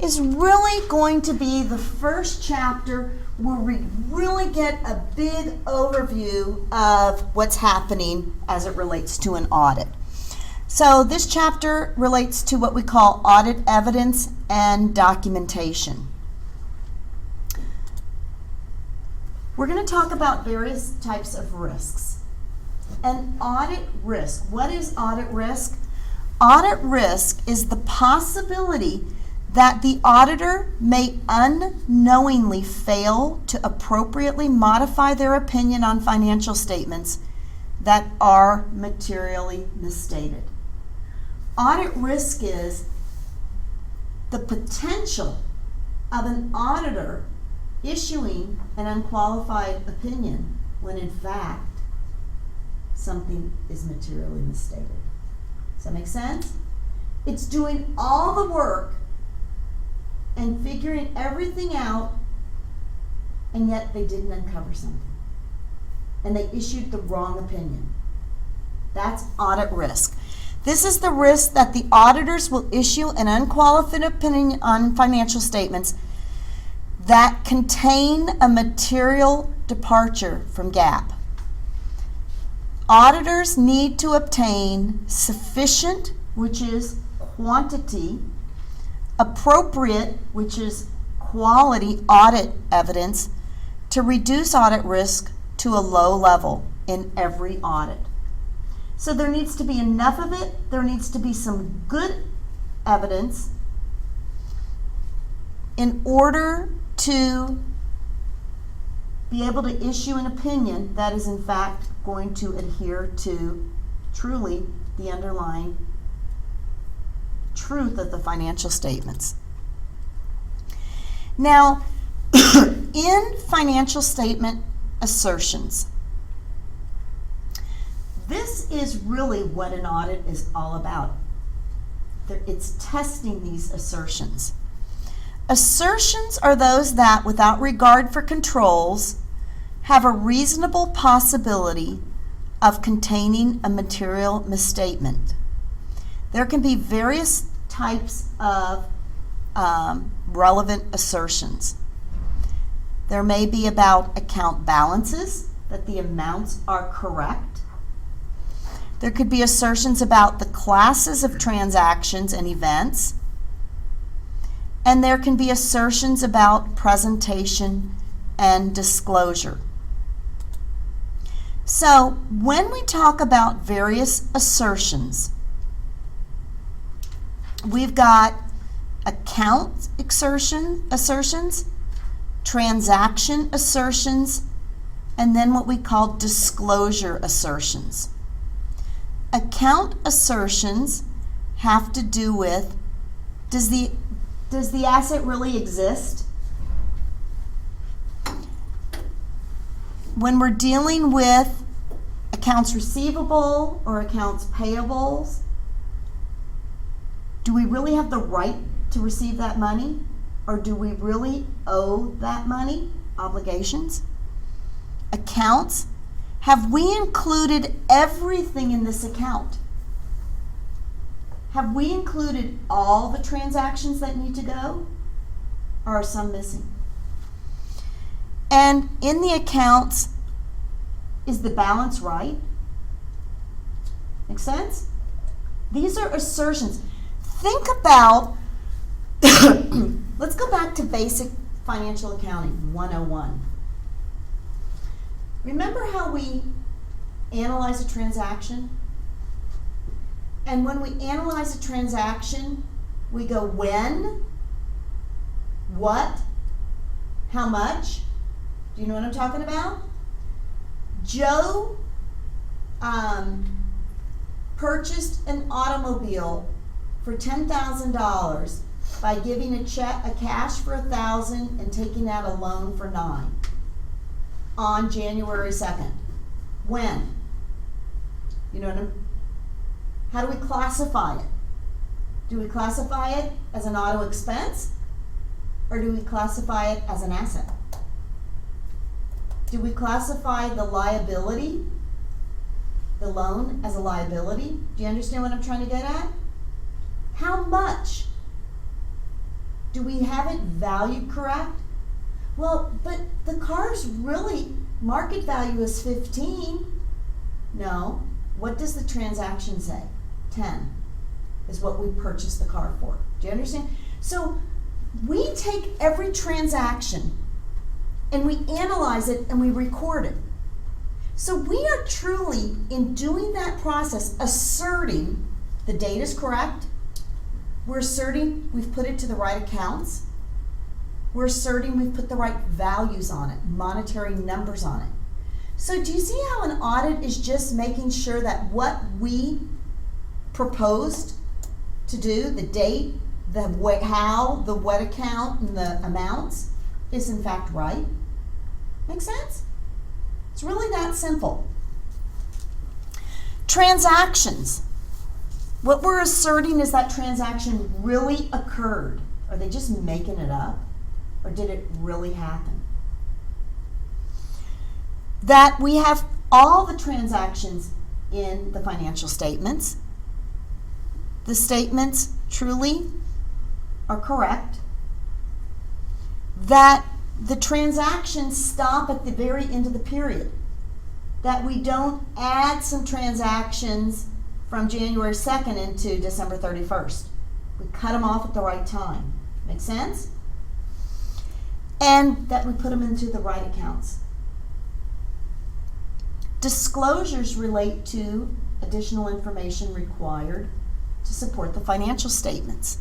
is really going to be the first chapter where we really get a big overview of what's happening as it relates to an audit. So this chapter relates to what we call audit evidence and documentation. We're going to talk about various types of risks. An audit risk. What is audit risk? Audit risk is the possibility that the auditor may unknowingly fail to appropriately modify their opinion on financial statements that are materially misstated. Audit risk is the potential of an auditor issuing an unqualified opinion when in fact something is materially misstated. Does that make sense? It's doing all the work and figuring everything out, and yet they didn't uncover something. And they issued the wrong opinion. That's audit risk. This is the risk that the auditors will issue an unqualified opinion on financial statements that contain a material departure from GAAP. Auditors need to obtain sufficient, which is quantity, appropriate, which is quality audit evidence, to reduce audit risk to a low level in every audit. So there needs to be enough of it, there needs to be some good evidence in order to be able to issue an opinion that is in fact going to adhere to truly the underlying truth of the financial statements. Now, in financial statement assertions, this is really what an audit is all about. It's testing these assertions. Assertions are those that, without regard for controls, have a reasonable possibility of containing a material misstatement. There can be various types of relevant assertions. There may be about account balances, that the amounts are correct. There could be assertions about the classes of transactions and events. And there can be assertions about presentation and disclosure. So when we talk about various assertions, we've got account assertions, transaction assertions, and then what we call disclosure assertions. Account assertions have to do with, does the asset really exist? When we're dealing with accounts receivable or accounts payables, do we really have the right to receive that money? Or do we really owe that money? Obligations. Accounts. Have we included everything in this account? Have we included all the transactions that need to go? Or are some missing? And in the accounts, is the balance right? Make sense? These are assertions. Think about, let's go back to basic financial accounting 101. Remember how we analyze a transaction? And when we analyze a transaction, we go when, what, how much. Do you know what I'm talking about? Joe purchased an automobile for $10,000 by giving a cash for $1,000 and taking out a loan for $9,000 on January 2nd. When? You know what how do we classify it? Do we classify it as an auto expense, or do we classify it as an asset? Do we classify the liability, the loan, as a liability? Do you understand what I'm trying to get at? How much Do we have it valued correct? Well, but the car's really, market value is 15. No. What does the transaction say? 10 is what we purchased the car for. Do you understand? So we take every transaction and we analyze it and we record it. So we are truly, in doing that process, asserting the data is correct. We're asserting we've put it to the right accounts. We're asserting we've put the right values on it, monetary numbers on it. So do you see how an audit is just making sure that what we proposed to do, the date, the how, the what account, and the amounts, is in fact right? Make sense? It's really that simple. Transactions. What we're asserting is that transaction really occurred. Are they just making it up? Or did it really happen? That we have all the transactions in the financial statements. The statements truly are correct. That the transactions stop at the very end of the period. That we don't add some transactions from January 2nd into December 31st. We cut them off at the right time. Make sense? And that we put them into the right accounts. Disclosures relate to additional information required to support the financial statements.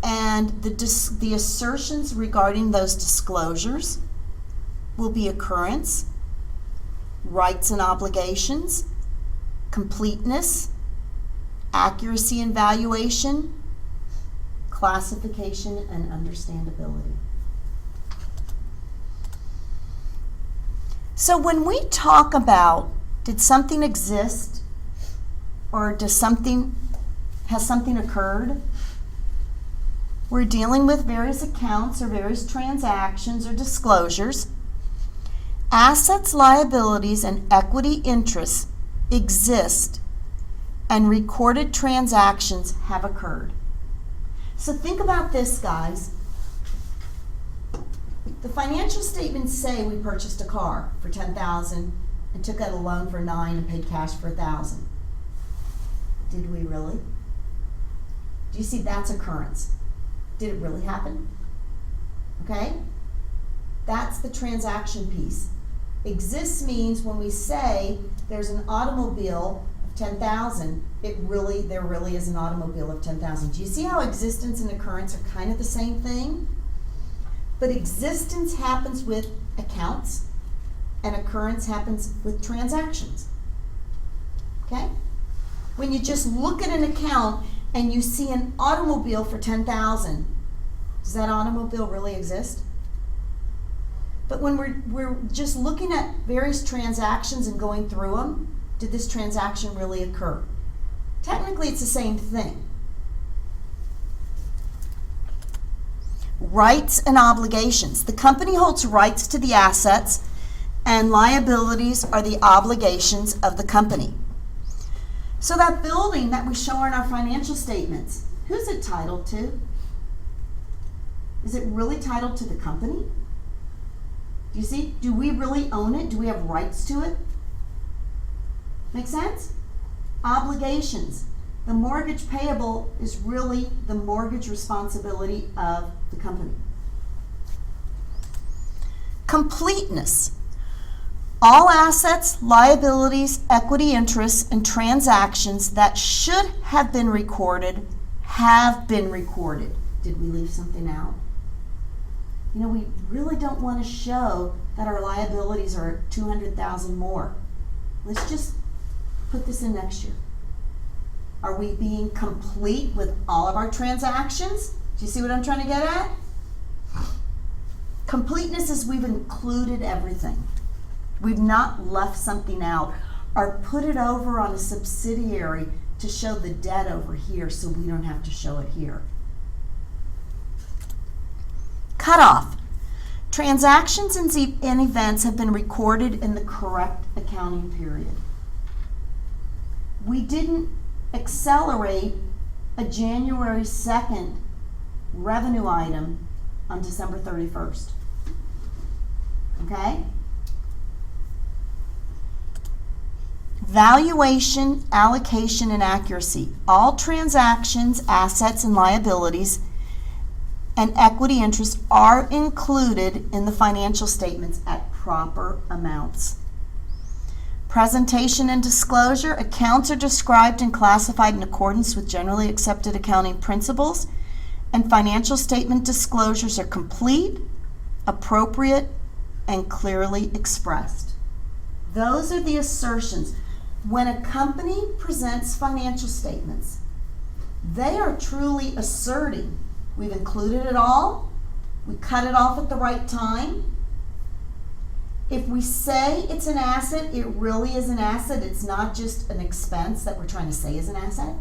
And the assertions regarding those disclosures will be occurrence, rights and obligations, completeness, accuracy and valuation, classification and understandability. So when we talk about did something exist or has something occurred, we're dealing with various accounts or various transactions or disclosures. Assets, liabilities, and equity interests exist and recorded transactions have occurred. So think about this, guys. The financial statements say we purchased a car for $10,000 and took out a loan for $9,000 and paid cash for $1,000. Did we really? Do you see that's occurrence? Did it really happen? Okay? That's the transaction piece. Exists means when we say there's an automobile of 10,000, there really is an automobile of 10,000. Do you see how existence and occurrence are kind of the same thing? But existence happens with accounts and occurrence happens with transactions. Okay? When you just look at an account and you see an automobile for 10,000, does that automobile really exist? But when we're just looking at various transactions and going through them, did this transaction really occur? Technically, it's the same thing. Rights and obligations. The company holds rights to the assets, and liabilities are the obligations of the company. So that building that we show in our financial statements, who's it titled to? Is it really titled to the company? Do you see? Do we really own it? Do we have rights to it? Make sense? Obligations. The mortgage payable is really the mortgage responsibility of the company. Completeness. All assets, liabilities, equity interests, and transactions that should have been recorded have been recorded. Did we leave something out? You know, we really don't want to show that our liabilities are $200,000 more. Let's just put this in next year. Are we being complete with all of our transactions? Do you see what I'm trying to get at? Completeness is we've included everything. We've not left something out or put it over on a subsidiary to show the debt over here so we don't have to show it here. Cutoff. Transactions and events have been recorded in the correct accounting period. We didn't accelerate a January 2nd revenue item on December 31st. Okay? Valuation, allocation, and accuracy. All transactions, assets, and liabilities and equity interests are included in the financial statements at proper amounts. Presentation and disclosure. Accounts are described and classified in accordance with generally accepted accounting principles, and financial statement disclosures are complete, appropriate, and clearly expressed. Those are the assertions. When a company presents financial statements, they are truly asserting we've included it all, we cut it off at the right time. If we say it's an asset, it really is an asset. It's not just an expense that we're trying to say is an asset.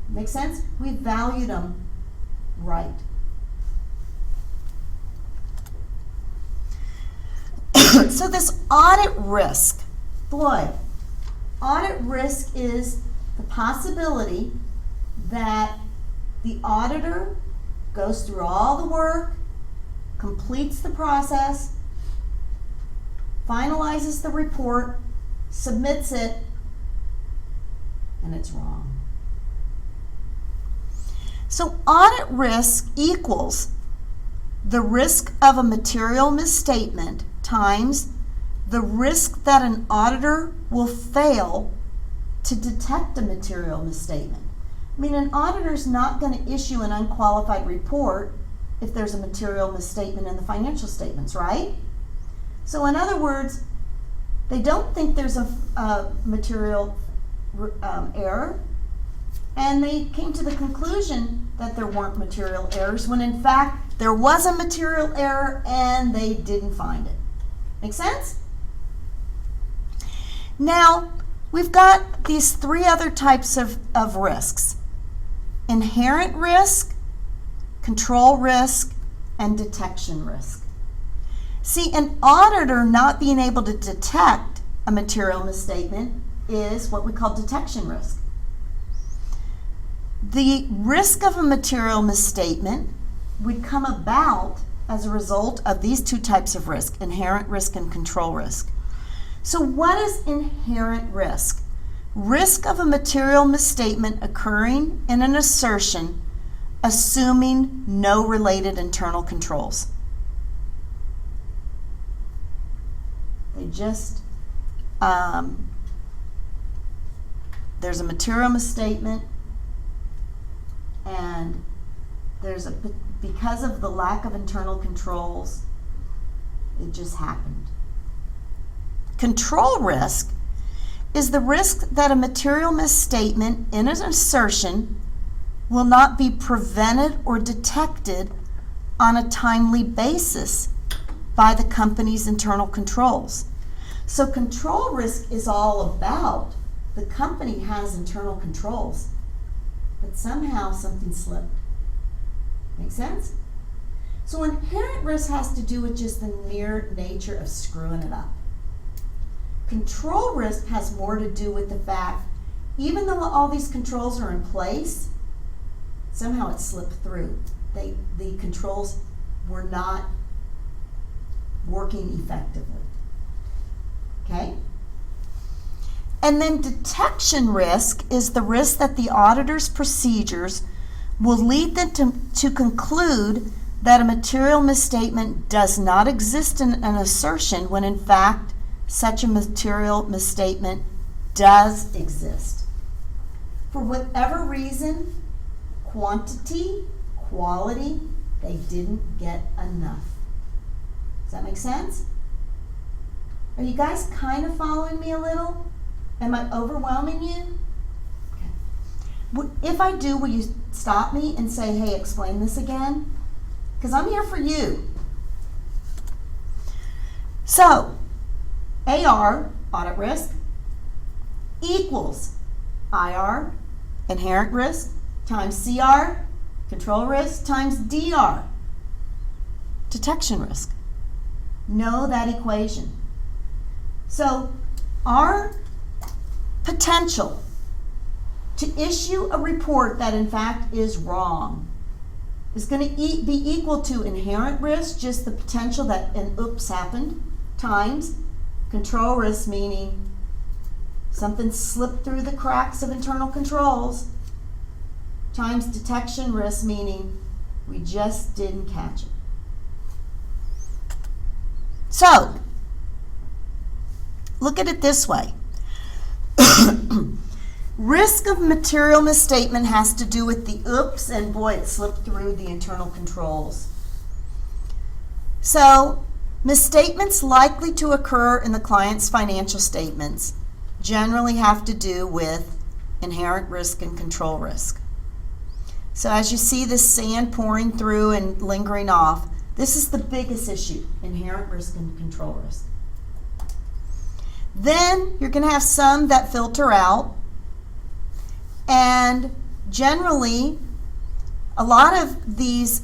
Make sense? We valued them right. So this audit risk, boy, audit risk is the possibility that the auditor goes through all the work, completes the process, finalizes the report, submits it, and it's wrong. So audit risk equals the risk of a material misstatement times the risk that an auditor will fail to detect a material misstatement. I mean, an auditor's not going to issue an unqualified report if there's a material misstatement in the financial statements, right? So in other words, they don't think there's a material error, and they came to the conclusion that there weren't material errors when in fact there was a material error and they didn't find it. Make sense? Now, we've got these three other types of risks: inherent risk, control risk, and detection risk. See, an auditor not being able to detect a material misstatement is what we call detection risk. The risk of a material misstatement would come about as a result of these two types of risk, inherent risk and control risk. So what is inherent risk? Risk of a material misstatement occurring in an assertion assuming no related internal controls. They just, there's a material misstatement, and because of the lack of internal controls, it just happened. Control risk is the risk that a material misstatement in an assertion will not be prevented or detected on a timely basis by the company's internal controls. So control risk is all about the company has internal controls, but somehow something slipped. Make sense? So inherent risk has to do with just the mere nature of screwing it up. Control risk has more to do with the fact, even though all these controls are in place, somehow it slipped through. The controls were not working effectively. Okay? And then detection risk is the risk that the auditor's procedures will lead them to conclude that a material misstatement does not exist in an assertion when in fact such a material misstatement does exist. For whatever reason, quantity, quality, they didn't get enough. Does that make sense? Are you guys kind of following me a little? Am I overwhelming you? Okay. If I do, will you stop me and say, hey, explain this again? Because I'm here for you. So, AR, audit risk, equals IR, inherent risk, times CR, control risk, times DR, detection risk. Know that equation. So our potential to issue a report that in fact is wrong is going to be equal to inherent risk, just the potential that an oops happened, times control risk, meaning something slipped through the cracks of internal controls, times detection risk, meaning we just didn't catch it. So, look at it this way. Risk of material misstatement has to do with the oops, and boy, it slipped through the internal controls. So, misstatements likely to occur in the client's financial statements generally have to do with inherent risk and control risk. So as you see this sand pouring through and lingering off, this is the biggest issue, inherent risk and control risk. Then you're going to have some that filter out, and generally a lot of these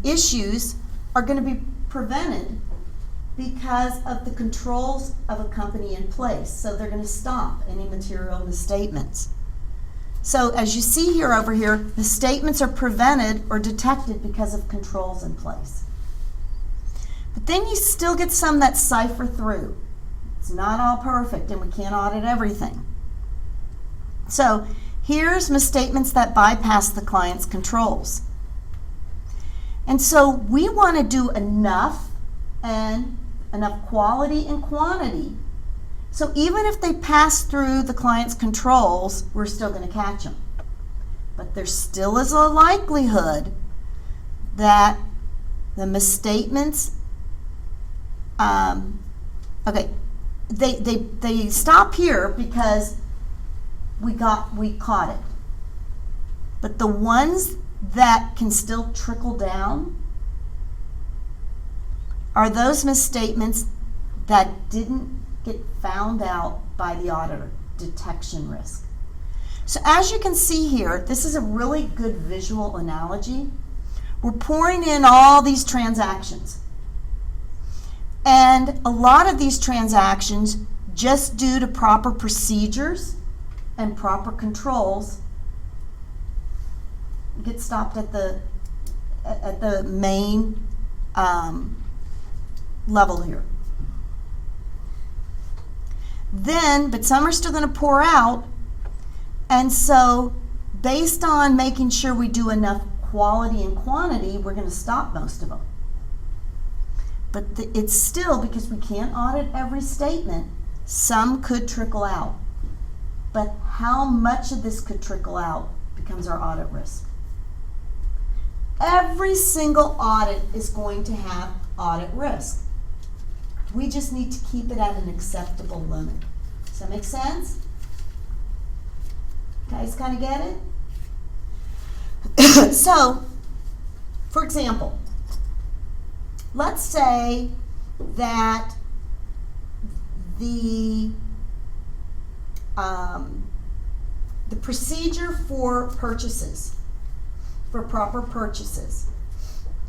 issues are going to be prevented because of the controls of a company in place. So they're going to stop any material misstatements. So as you see here over here, misstatements are prevented or detected because of controls in place. But then you still get some that cipher through. It's not all perfect, and we can't audit everything. So here's misstatements that bypass the client's controls. And so we want to do enough quality and quantity. So even if they pass through the client's controls, we're still going to catch them. But there still is a likelihood that the misstatements, they stop here because we caught it. But the ones that can still trickle down are those misstatements that didn't get found out by the auditor, detection risk. So as you can see here, this is a really good visual analogy. We're pouring in all these transactions. And a lot of these transactions, just due to proper procedures and proper controls, get stopped at the main level here. But some are still going to pour out, and so based on making sure we do enough quality and quantity, we're going to stop most of them. But it's still, because we can't audit every statement, some could trickle out. But how much of this could trickle out becomes our audit risk. Every single audit is going to have audit risk. We just need to keep it at an acceptable limit. Does that make sense? Guys kind of get it? So, for example, let's say that the procedure for purchases, for proper purchases,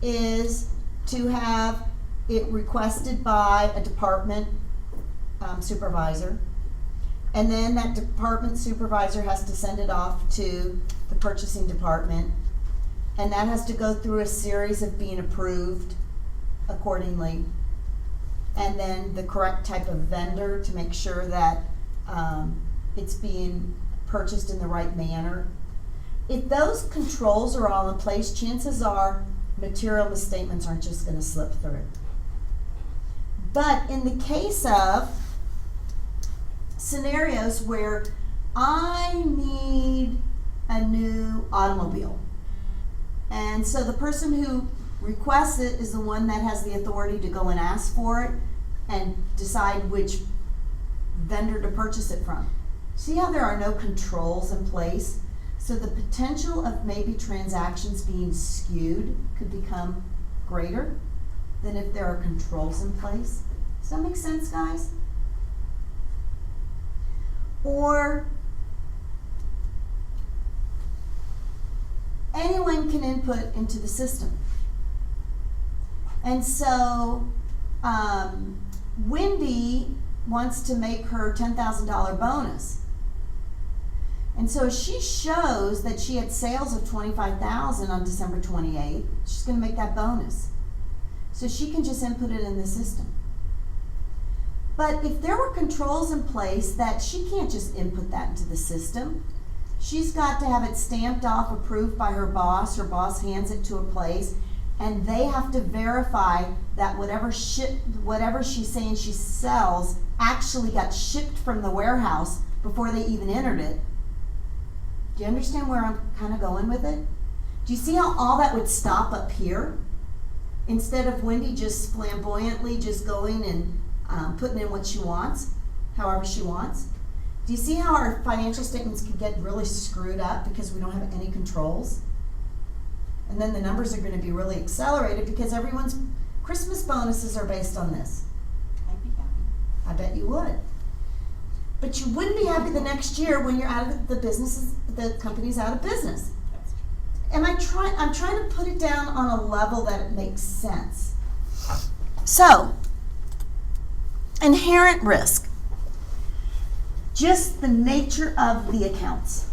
is to have it requested by a department supervisor, and then that department supervisor has to send it off to the purchasing department, and that has to go through a series of being approved accordingly, and then the correct type of vendor to make sure that it's being purchased in the right manner. If those controls are all in place, chances are material misstatements aren't just going to slip through. But in the case of scenarios where I need a new automobile, and so the person who requests it is the one that has the authority to go and ask for it and decide which vendor to purchase it from. See how there are no controls in place? So the potential of maybe transactions being skewed could become greater than if there are controls in place. Does that make sense, guys? Or anyone can input into the system. And so Wendy wants to make her $10,000 bonus. And so if she shows that she had sales of $25,000 on December 28th, she's going to make that bonus. So she can just input it in the system. But if there were controls in place that she can't just input that into the system, she's got to have it stamped off, approved by her boss hands it to a place, and they have to verify that whatever she's saying she sells actually got shipped from the warehouse before they even entered it. Do you understand where I'm kind of going with it? Do you see how all that would stop up here? Instead of Wendy just flamboyantly just going and putting in what she wants, however she wants. Do you see how our financial statements can get really screwed up because we don't have any controls? And then the numbers are going to be really accelerated because everyone's Christmas bonuses are based on this. I'd be happy. I bet you would. But you wouldn't be happy the next year when you're out of the company's out of business. That's true. I'm trying to put it down on a level that it makes sense. So, inherent risk. Just the nature of the accounts.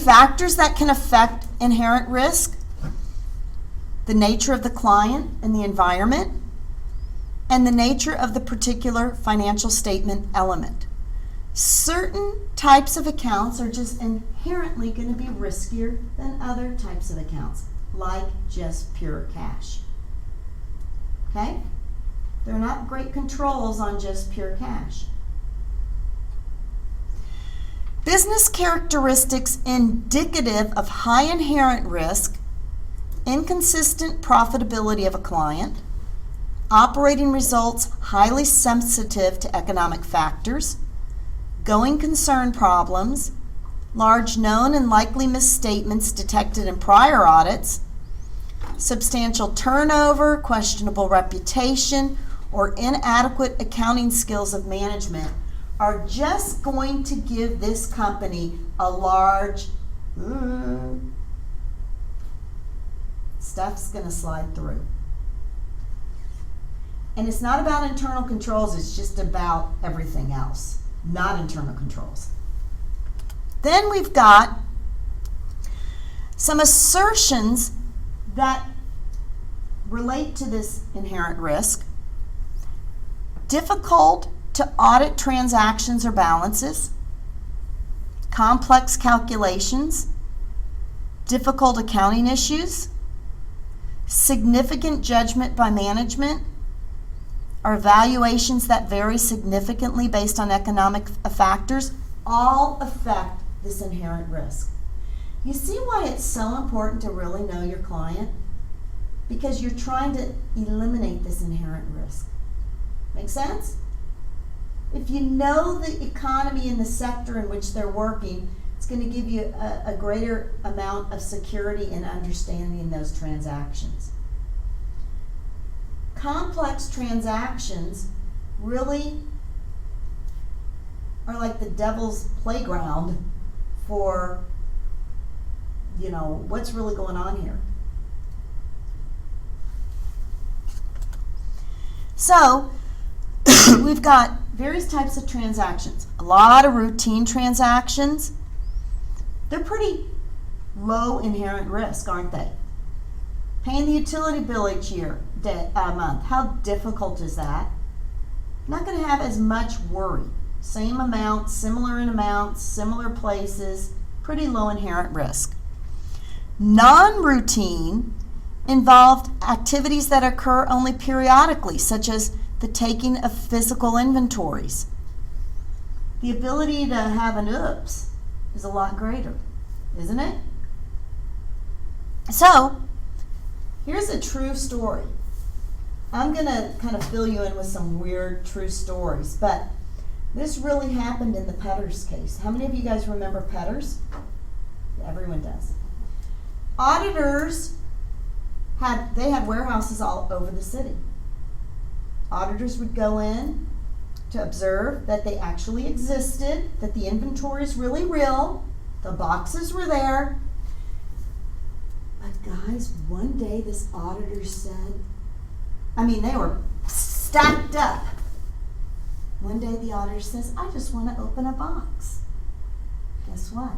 Factors that can affect inherent risk: the nature of the client and the environment, and the nature of the particular financial statement element. Certain types of accounts are just inherently going to be riskier than other types of accounts, like just pure cash. Okay? There are not great controls on just pure cash. Business characteristics indicative of high inherent risk: inconsistent profitability of a client, operating results highly sensitive to economic factors, going concern problems, large known and likely misstatements detected in prior audits, substantial turnover, questionable reputation, or inadequate accounting skills of management are just going to give this company a large stuff's going to slide through. And it's not about internal controls, it's just about everything else, not internal controls. Then we've got some assertions that relate to this inherent risk. Difficult to audit transactions or balances, complex calculations, difficult accounting issues, significant judgment by management, or valuations that vary significantly based on economic factors, all affect this inherent risk. You see why it's so important to really know your client? Because you're trying to eliminate this inherent risk. Make sense? If you know the economy and the sector in which they're working, it's going to give you a greater amount of security and understanding in those transactions. Complex transactions really are like the devil's playground for, what's really going on here. So, we've got various types of transactions. A lot of routine transactions. They're pretty low inherent risk, aren't they? Paying the utility bill each month. How difficult is that? Not going to have as much worry. Same amount, similar in amounts, similar places. Pretty low inherent risk. Non-routine involved activities that occur only periodically, such as the taking of physical inventories. The ability to have an oops is a lot greater, isn't it? So, here's a true story. I'm going to kind of fill you in with some weird true stories, but this really happened in the Petters case. How many of you guys remember Petters? Everyone does. Auditors had warehouses all over the city. Auditors would go in to observe that they actually existed, that the inventory is really real, the boxes were there. But guys, one day this auditor said, they were stacked up. One day the auditor says, I just want to open a box. Guess what?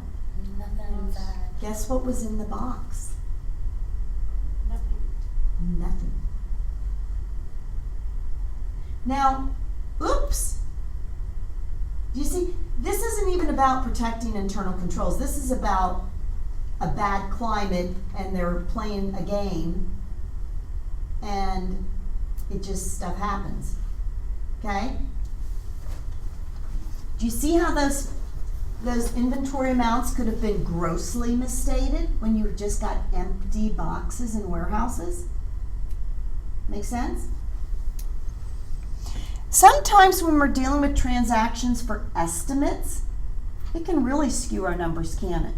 Nothing inside. Guess what was in the box? Nothing. Nothing. Now, oops. Do you see? This isn't even about protecting internal controls. This is about a bad climate and they're playing a game and it just stuff happens. Okay? Do you see how those inventory amounts could have been grossly misstated when you just got empty boxes in warehouses? Make sense? Sometimes when we're dealing with transactions for estimates, it can really skew our numbers, can it?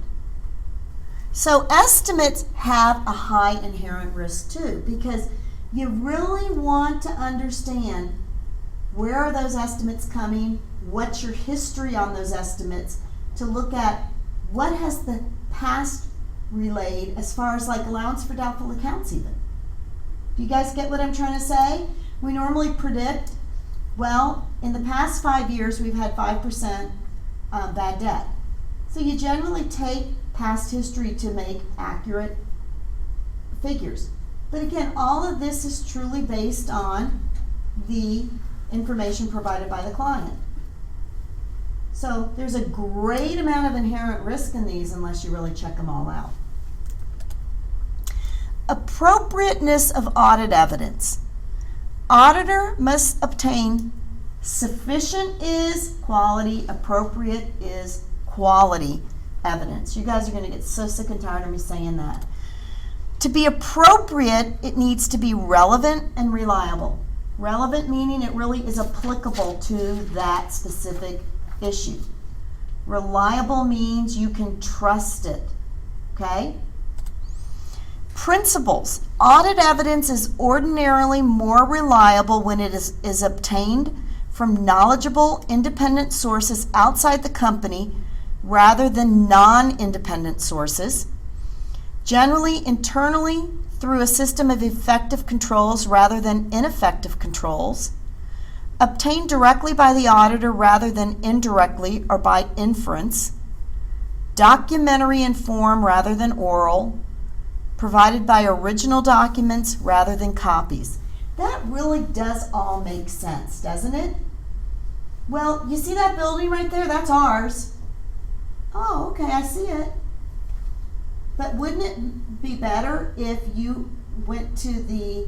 So estimates have a high inherent risk too, because you really want to understand where are those estimates coming, what's your history on those estimates, to look at what has the past relayed as far as like allowance for doubtful accounts even. Do you guys get what I'm trying to say? We normally predict, well, in the past 5 years we've had 5% bad debt. So you generally take past history to make accurate figures. But again, all of this is truly based on the information provided by the client. So there's a great amount of inherent risk in these unless you really check them all out. Appropriateness of audit evidence. Auditor must obtain sufficient is quality, appropriate is quality evidence. You guys are going to get so sick and tired of me saying that. To be appropriate, it needs to be relevant and reliable. Relevant meaning it really is applicable to that specific issue. Reliable means you can trust it. Okay? Principles. Audit evidence is ordinarily more reliable when it is obtained from knowledgeable, independent sources outside the company rather than non-independent sources. Generally, internally, through a system of effective controls rather than ineffective controls. Obtained directly by the auditor rather than indirectly or by inference. Documentary in form rather than oral. Provided by original documents rather than copies. That really does all make sense, doesn't it? Well, you see that building right there? That's ours. Oh, okay, I see it. But wouldn't it be better if you went to the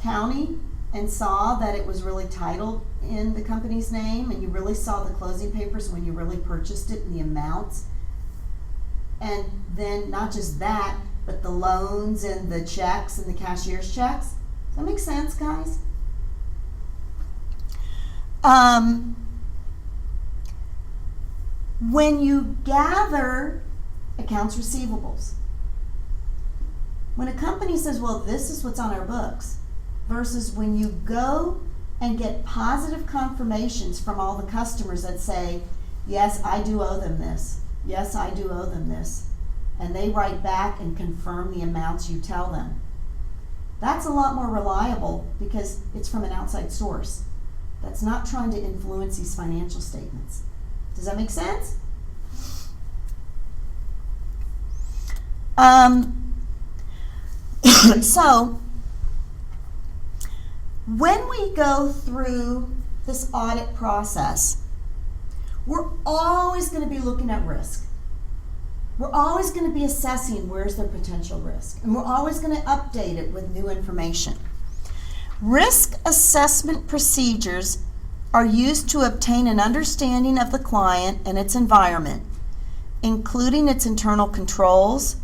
county and saw that it was really titled in the company's name and you really saw the closing papers when you really purchased it and the amounts? And then not just that, but the loans and the checks and the cashier's checks. Does that make sense, guys? When you gather accounts receivables, when a company says, well, this is what's on our books, versus when you go and get positive confirmations from all the customers that say, yes, I do owe them this. Yes, I do owe them this. And they write back and confirm the amounts you tell them. That's a lot more reliable because it's from an outside source that's not trying to influence these financial statements. Does that make sense? So, when we go through this audit process, we're always going to be looking at risk. We're always going to be assessing where's their potential risk, and we're always going to update it with new information. Risk assessment procedures are used to obtain an understanding of the client and its environment, including its internal controls,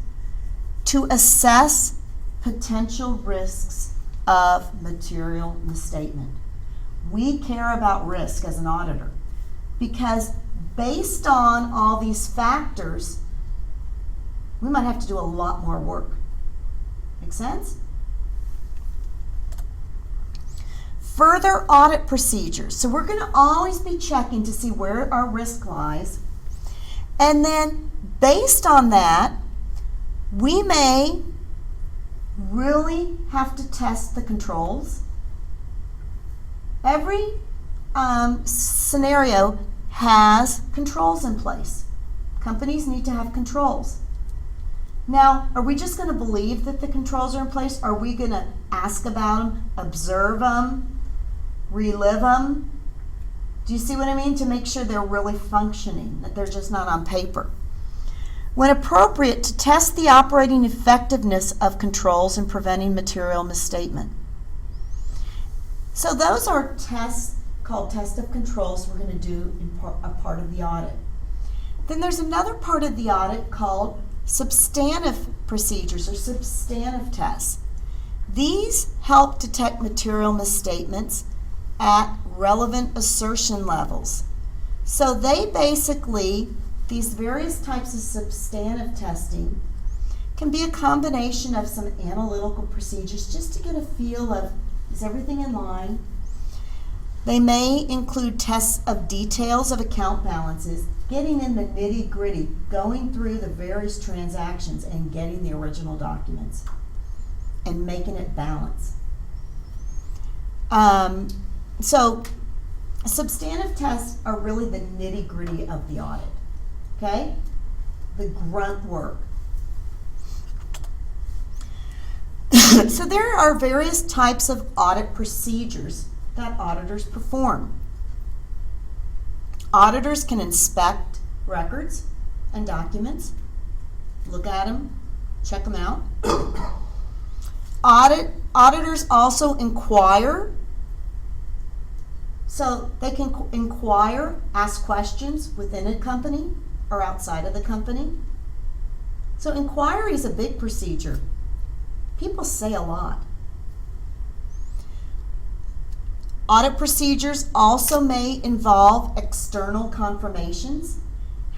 to assess potential risks of material misstatement. We care about risk as an auditor because based on all these factors, we might have to do a lot more work. Make sense? Further audit procedures. So we're going to always be checking to see where our risk lies. And then based on that, we may really have to test the controls. Every scenario has controls in place. Companies need to have controls. Now, are we just going to believe that the controls are in place? Are we going to ask about them, observe them, relive them? Do you see what I mean? To make sure they're really functioning, that they're just not on paper. When appropriate, to test the operating effectiveness of controls and preventing material misstatement. So those are tests called test of controls we're going to do in a part of the audit. Then there's another part of the audit called substantive procedures or substantive tests. These help detect material misstatements at relevant assertion levels. So they basically, these various types of substantive testing can be a combination of some analytical procedures just to get a feel of, is everything in line? They may include tests of details of account balances, getting in the nitty-gritty, going through the various transactions and getting the original documents and making it balance. So substantive tests are really the nitty-gritty of the audit, okay? The grunt work. So there are various types of audit procedures that auditors perform. Auditors can inspect records and documents, look at them, check them out. Auditors also inquire. So they can inquire, ask questions within a company or outside of the company. So inquiry is a big procedure. People say a lot. Audit procedures also may involve external confirmations.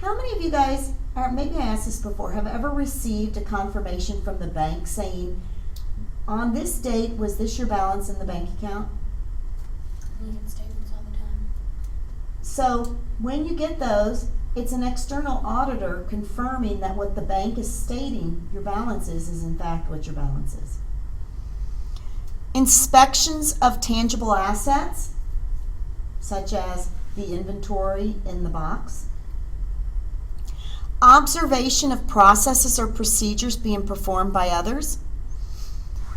How many of you guys, or maybe I asked this before, have ever received a confirmation from the bank saying, on this date, was this your balance in the bank account? We get statements all the time. So when you get those, it's an external auditor confirming that what the bank is stating your balance is in fact what your balance is. Inspections of tangible assets, such as the inventory in the box. Observation of processes or procedures being performed by others.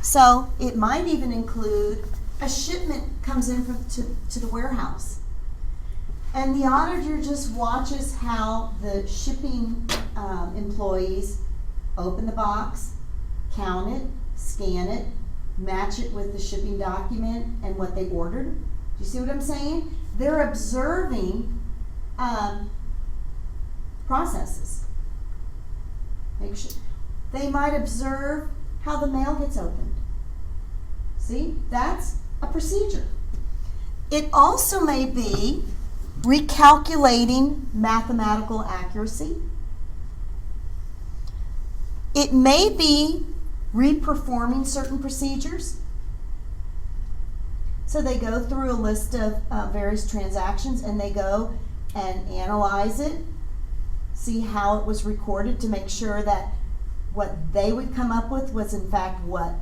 So it might even include a shipment comes in to the warehouse. And the auditor just watches how the shipping employees open the box, count it, scan it, match it with the shipping document and what they ordered. Do you see what I'm saying? They're observing processes. Make sure. They might observe how the mail gets opened. See, that's a procedure. It also may be recalculating mathematical accuracy. It may be reperforming certain procedures. So they go through a list of various transactions and they go and analyze it, see how it was recorded to make sure that what they would come up with was in fact what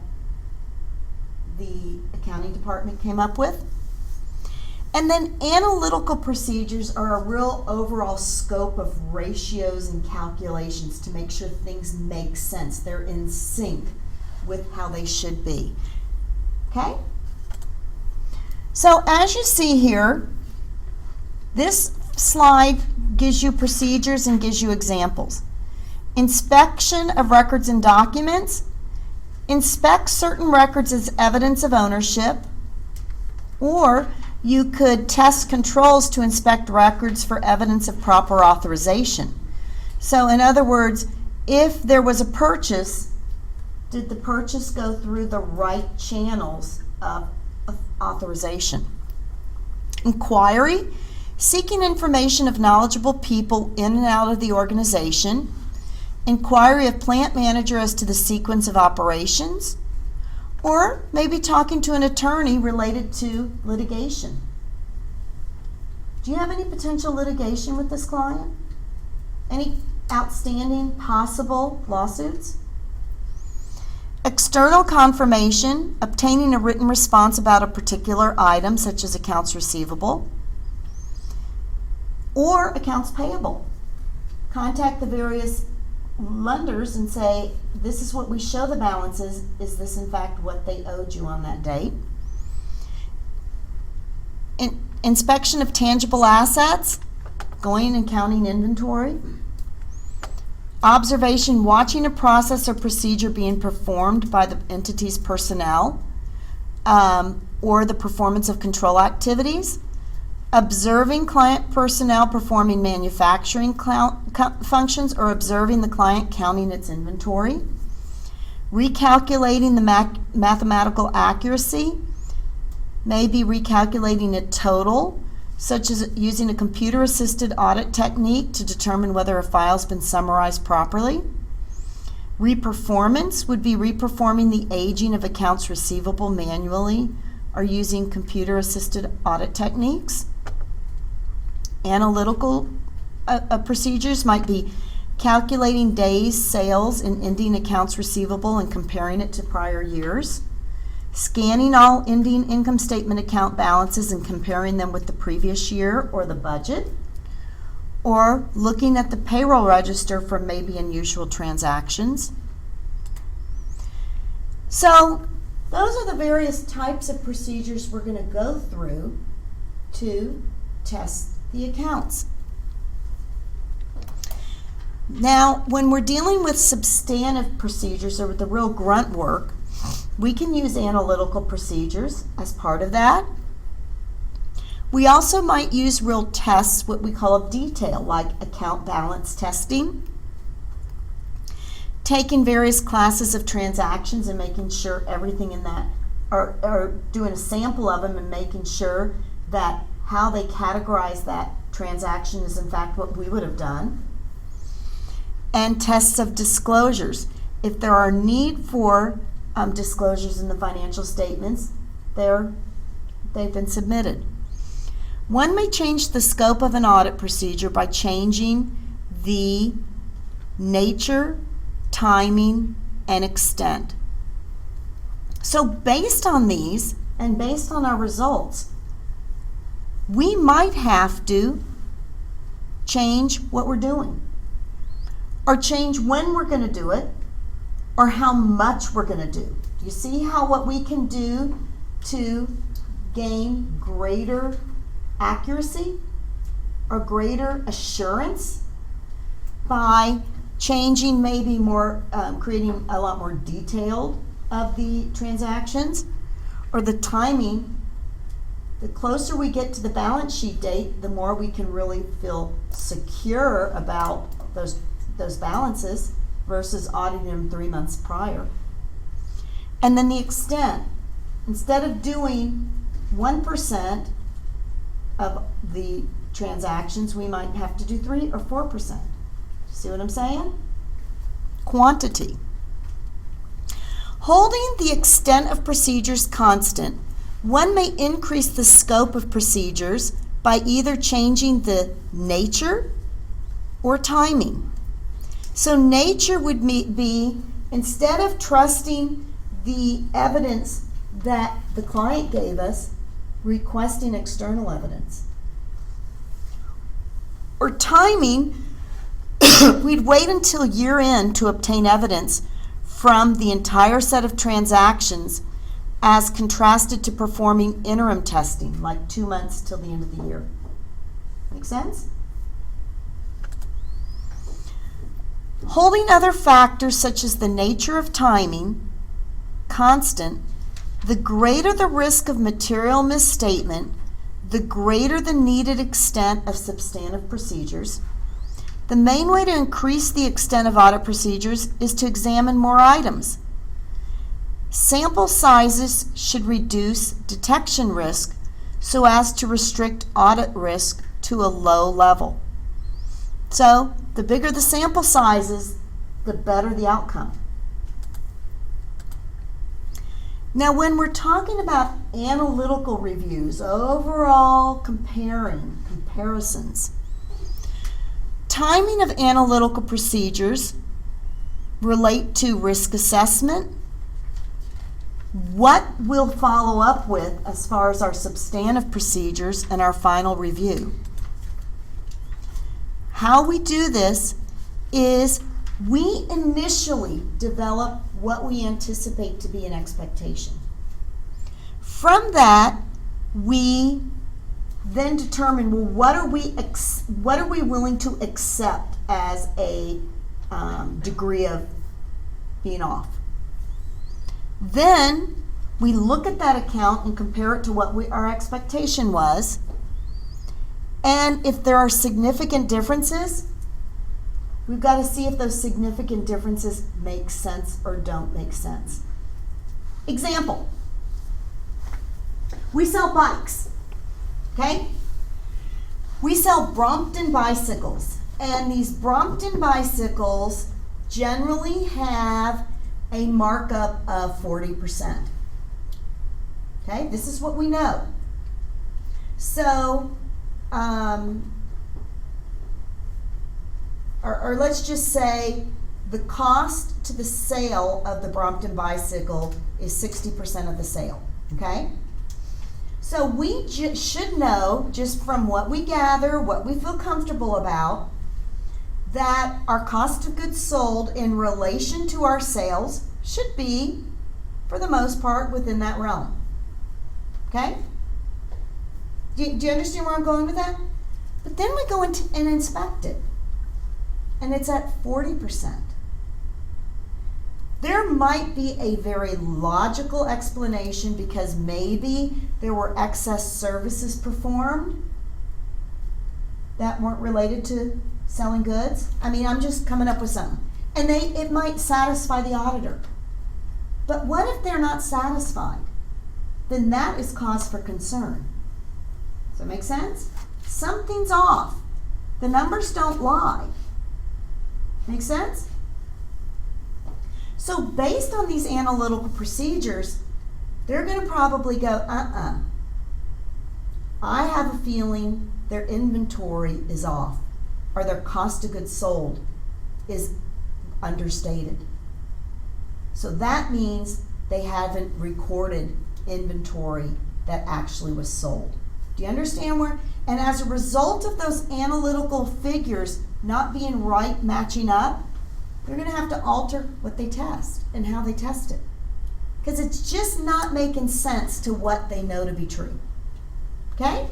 the accounting department came up with. And then analytical procedures are a real overall scope of ratios and calculations to make sure things make sense. They're in sync with how they should be. Okay? So as you see here, this slide gives you procedures and gives you examples. Inspection of records and documents. Inspect certain records as evidence of ownership, or you could test controls to inspect records for evidence of proper authorization. So in other words, if there was a purchase, did the purchase go through the right channels of authorization? Inquiry, seeking information of knowledgeable people in and out of the organization. Inquiry of plant manager as to the sequence of operations, or maybe talking to an attorney related to litigation. Do you have any potential litigation with this client? Any outstanding possible lawsuits? External confirmation, obtaining a written response about a particular item, such as accounts receivable, or accounts payable. contact the various lenders and say, this is what we show the balances. Is this in fact what they owed you on that date? Inspection of tangible assets, going and counting inventory. Observation, watching a process or procedure being performed by the entity's personnel, or the performance of control activities. Observing client personnel performing manufacturing functions, or observing the client counting its inventory. Recalculating the mathematical accuracy, maybe recalculating a total, such as using a computer-assisted audit technique to determine whether a file's been summarized properly. Reperformance would be reperforming the aging of accounts receivable manually or using computer-assisted audit techniques. Analytical procedures might be calculating days sales in ending accounts receivable and comparing it to prior years. Scanning all ending income statement account balances and comparing them with the previous year or the budget. Or looking at the payroll register for maybe unusual transactions. So those are the various types of procedures we're going to go through to test the accounts. Now, when we're dealing with substantive procedures or the real grunt work, we can use analytical procedures as part of that. We also might use real tests, what we call a detail, like account balance testing, taking various classes of transactions and making sure everything in that, or doing a sample of them and making sure that how they categorize that transaction is in fact what we would have done. And tests of disclosures. If there are need for disclosures in the financial statements, they've been submitted. One may change the scope of an audit procedure by changing the nature, timing, and extent. So based on these and based on our results, we might have to change what we're doing, or change when we're going to do it, or how much we're going to do. You see how what we can do to gain greater accuracy or greater assurance by changing maybe more, creating a lot more detailed of the transactions, or the timing. The closer we get to the balance sheet date, the more we can really feel secure about those balances versus auditing them 3 months prior. And then the extent. Instead of doing 1% of the transactions, we might have to do 3 or 4%. See what I'm saying? Quantity. Holding the extent of procedures constant, one may increase the scope of procedures by either changing the nature or timing. So nature would be, instead of trusting the evidence that the client gave us, requesting external evidence. Or timing, we'd wait until year end to obtain evidence from the entire set of transactions as contrasted to performing interim testing, like 2 months till the end of the year. Make sense? Holding other factors such as the nature of timing constant, the greater the risk of material misstatement, the greater the needed extent of substantive procedures. The main way to increase the extent of audit procedures is to examine more items. Sample sizes should reduce detection risk so as to restrict audit risk to a low level. So, the bigger the sample sizes, the better the outcome. Now, when we're talking about analytical reviews, overall comparisons, timing of analytical procedures relate to risk assessment, what we'll follow up with as far as our substantive procedures and our final review. How we do this is we initially develop what we anticipate to be an expectation. From that, we then determine, well, what are we willing to accept as a degree of being off? Then we look at that account and compare it to what our expectation was. And if there are significant differences, we've got to see if those significant differences make sense or don't make sense. Example, we sell bikes, okay? We sell Brompton bicycles, and these Brompton bicycles generally have a markup of 40%. Okay, this is what we know. So, or let's just say the cost to the sale of the Brompton bicycle is 60% of the sale, okay? So we should know, just from what we gather, what we feel comfortable about, that our cost of goods sold in relation to our sales should be, for the most part, within that realm. Okay? Do you understand where I'm going with that? But then we go and inspect it, and it's at 40%. There might be a very logical explanation because maybe there were excess services performed that weren't related to selling goods. I mean, I'm just coming up with something. And it might satisfy the auditor. But what if they're not satisfied? Then that is cause for concern. Does that make sense? Something's off. The numbers don't lie. Make sense? So based on these analytical procedures, they're going to probably go, I have a feeling their inventory is off, or their cost of goods sold is understated. So that means they haven't recorded inventory that actually was sold. Do you understand where? And as a result of those analytical figures not being right, matching up, they're going to have to alter what they test and how they test it. Because it's just not making sense to what they know to be true. Okay?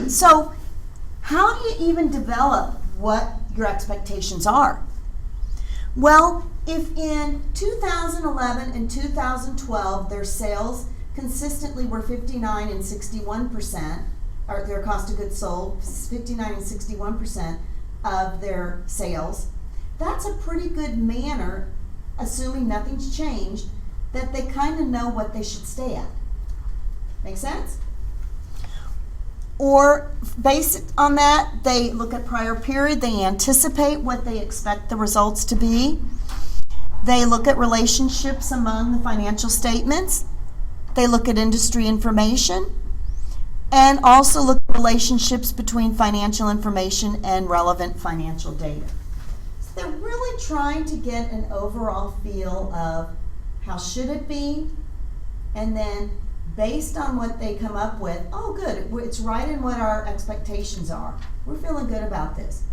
So, how do you even develop what your expectations are? Well, if in 2011 and 2012 their sales consistently were 59 and 61%, or their cost of goods sold, 59 and 61% of their sales, that's a pretty good manner, assuming nothing's changed, that they kind of know what they should stay at. Make sense? Or based on that, they look at prior period, they anticipate what they expect the results to be. They look at relationships among the financial statements. They look at industry information, and also look at relationships between financial information and relevant financial data. So they're really trying to get an overall feel of how should it be, and then based on what they come up with, oh good, it's right in what our expectations are. We're feeling good about this.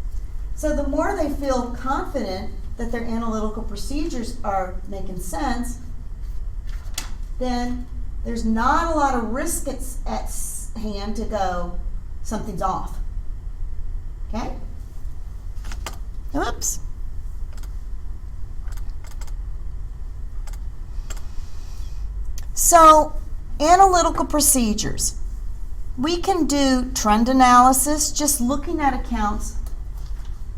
So the more they feel confident that their analytical procedures are making sense, then there's not a lot of risk at hand to go, something's off. Okay? Oops. So, analytical procedures. We can do trend analysis, just looking at accounts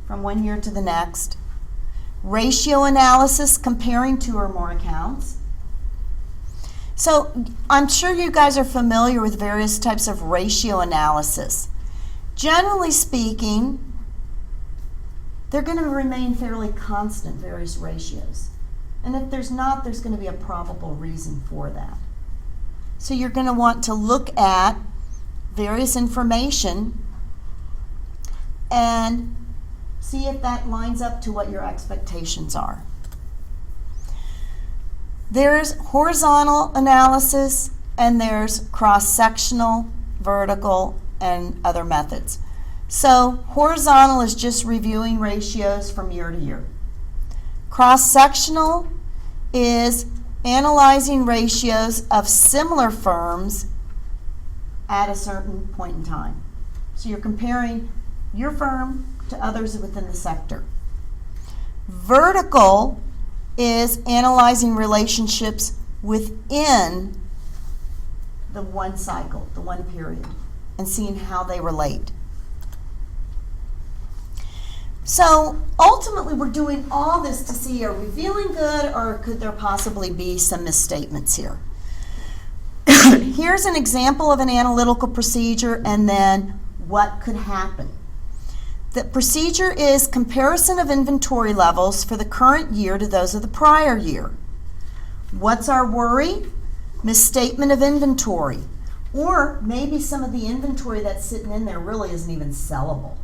from one year to the next. Ratio analysis, comparing two or more accounts. So I'm sure you guys are familiar with various types of ratio analysis. Generally speaking, they're going to remain fairly constant, various ratios. And if there's not, there's going to be a probable reason for that. So you're going to want to look at various information and see if that lines up to what your expectations are. There's horizontal analysis and there's cross-sectional, vertical, and other methods. So horizontal is just reviewing ratios from year to year. Cross-sectional is analyzing ratios of similar firms at a certain point in time. So you're comparing your firm to others within the sector. Vertical is analyzing relationships within the one cycle, the one period, and seeing how they relate. So ultimately we're doing all this to see, are we feeling good, or could there possibly be some misstatements here? Here's an example of an analytical procedure and then what could happen. The procedure is comparison of inventory levels for the current year to those of the prior year. What's our worry? Misstatement of inventory. Or maybe some of the inventory that's sitting in there really isn't even sellable.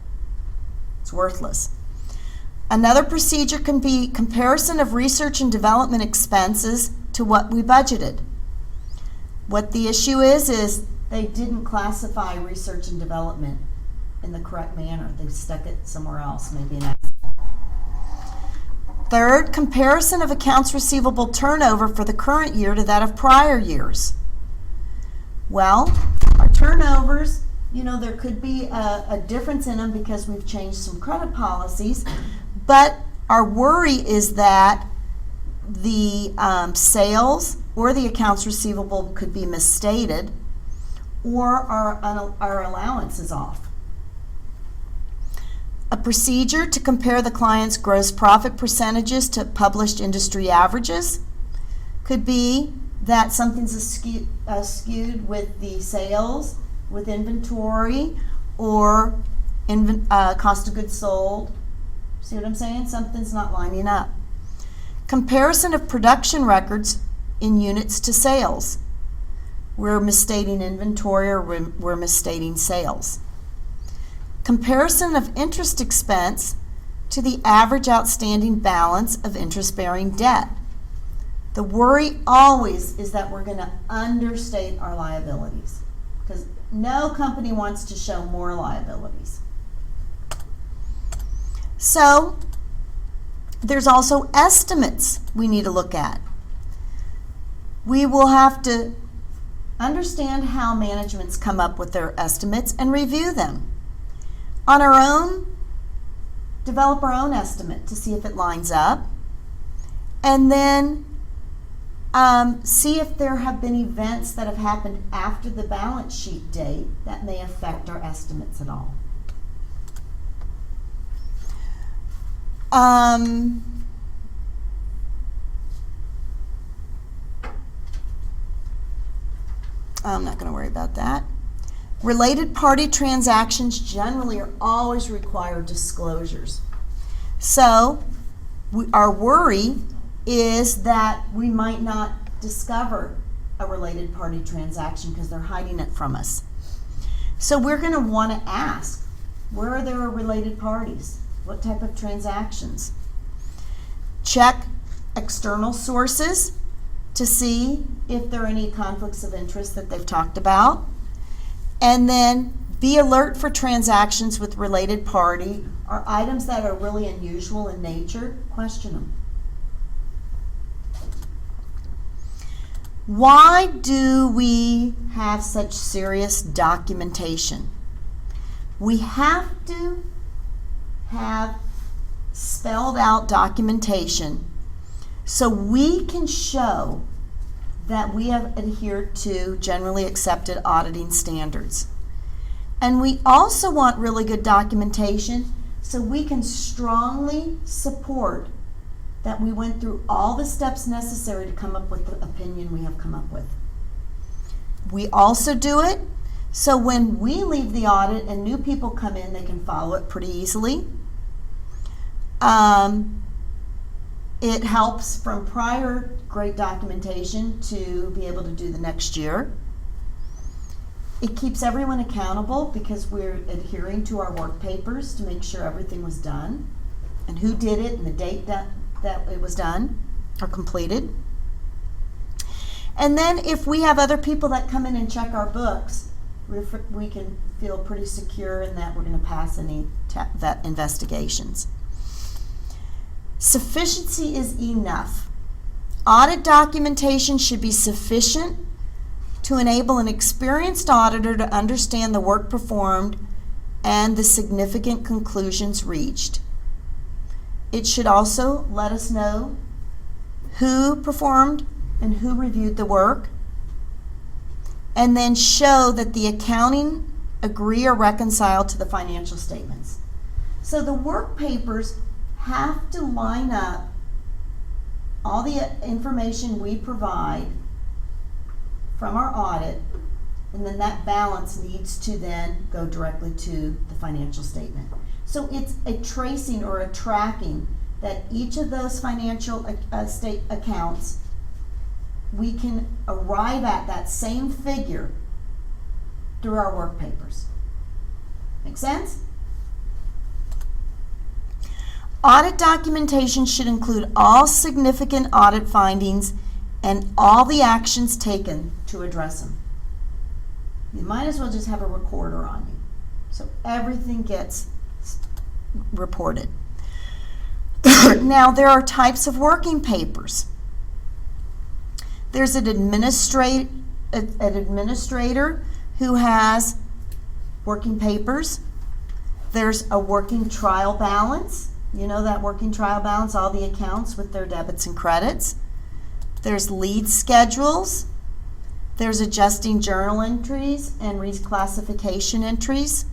It's worthless. Another procedure can be comparison of research and development expenses to what we budgeted. What the issue is they didn't classify research and development in the correct manner. They stuck it somewhere else, maybe an asset. Third, comparison of accounts receivable turnover for the current year to that of prior years. Well, our turnovers, there could be a difference in them because we've changed some credit policies, but our worry is that the sales or the accounts receivable could be misstated, or our allowance is off. A procedure to compare the client's gross profit percentages to published industry averages could be that something's skewed with the sales, with inventory, or cost of goods sold. See what I'm saying? Something's not lining up. Comparison of production records in units to sales. We're misstating inventory, or we're misstating sales. Comparison of interest expense to the average outstanding balance of interest-bearing debt. The worry always is that we're going to understate our liabilities, because no company wants to show more liabilities. So there's also estimates we need to look at. We will have to understand how managements come up with their estimates and review them. On our own, develop our own estimate to see if it lines up, and then see if there have been events that have happened after the balance sheet date that may affect our estimates at all. I'm not going to worry about that. Related party transactions generally are always require disclosures. So our worry is that we might not discover a related party transaction because they're hiding it from us. So we're going to want to ask, where are there related parties? What type of transactions? Check external sources to see if there are any conflicts of interest that they've talked about. And then be alert for transactions with related party or items that are really unusual in nature. Question them. Why do we have such serious documentation? We have to have spelled out documentation so we can show that we have adhered to generally accepted auditing standards. And we also want really good documentation so we can strongly support that we went through all the steps necessary to come up with the opinion we have come up with. We also do it so when we leave the audit and new people come in, they can follow it pretty easily. It helps from prior great documentation to be able to do the next year. It keeps everyone accountable because we're adhering to our work papers to make sure everything was done and who did it and the date that it was done or completed. And then if we have other people that come in and check our books, we can feel pretty secure in that we're going to pass any that investigations. Sufficiency is enough. Audit documentation should be sufficient to enable an experienced auditor to understand the work performed and the significant conclusions reached. It should also let us know who performed and who reviewed the work, and then show that the accounting agree or reconcile to the financial statements. So the work papers have to line up all the information we provide from our audit, and then that balance needs to then go directly to the financial statement. So it's a tracing or a tracking that each of those financial state accounts, we can arrive at that same figure through our work papers. Make sense? Audit documentation should include all significant audit findings and all the actions taken to address them. You might as well just have a recorder on you, so everything gets reported. Now, there are types of working papers. There's an administrator who has working papers. There's a working trial balance. You know that working trial balance, all the accounts with their debits and credits. There's lead schedules. There's adjusting journal entries and reclassification entries,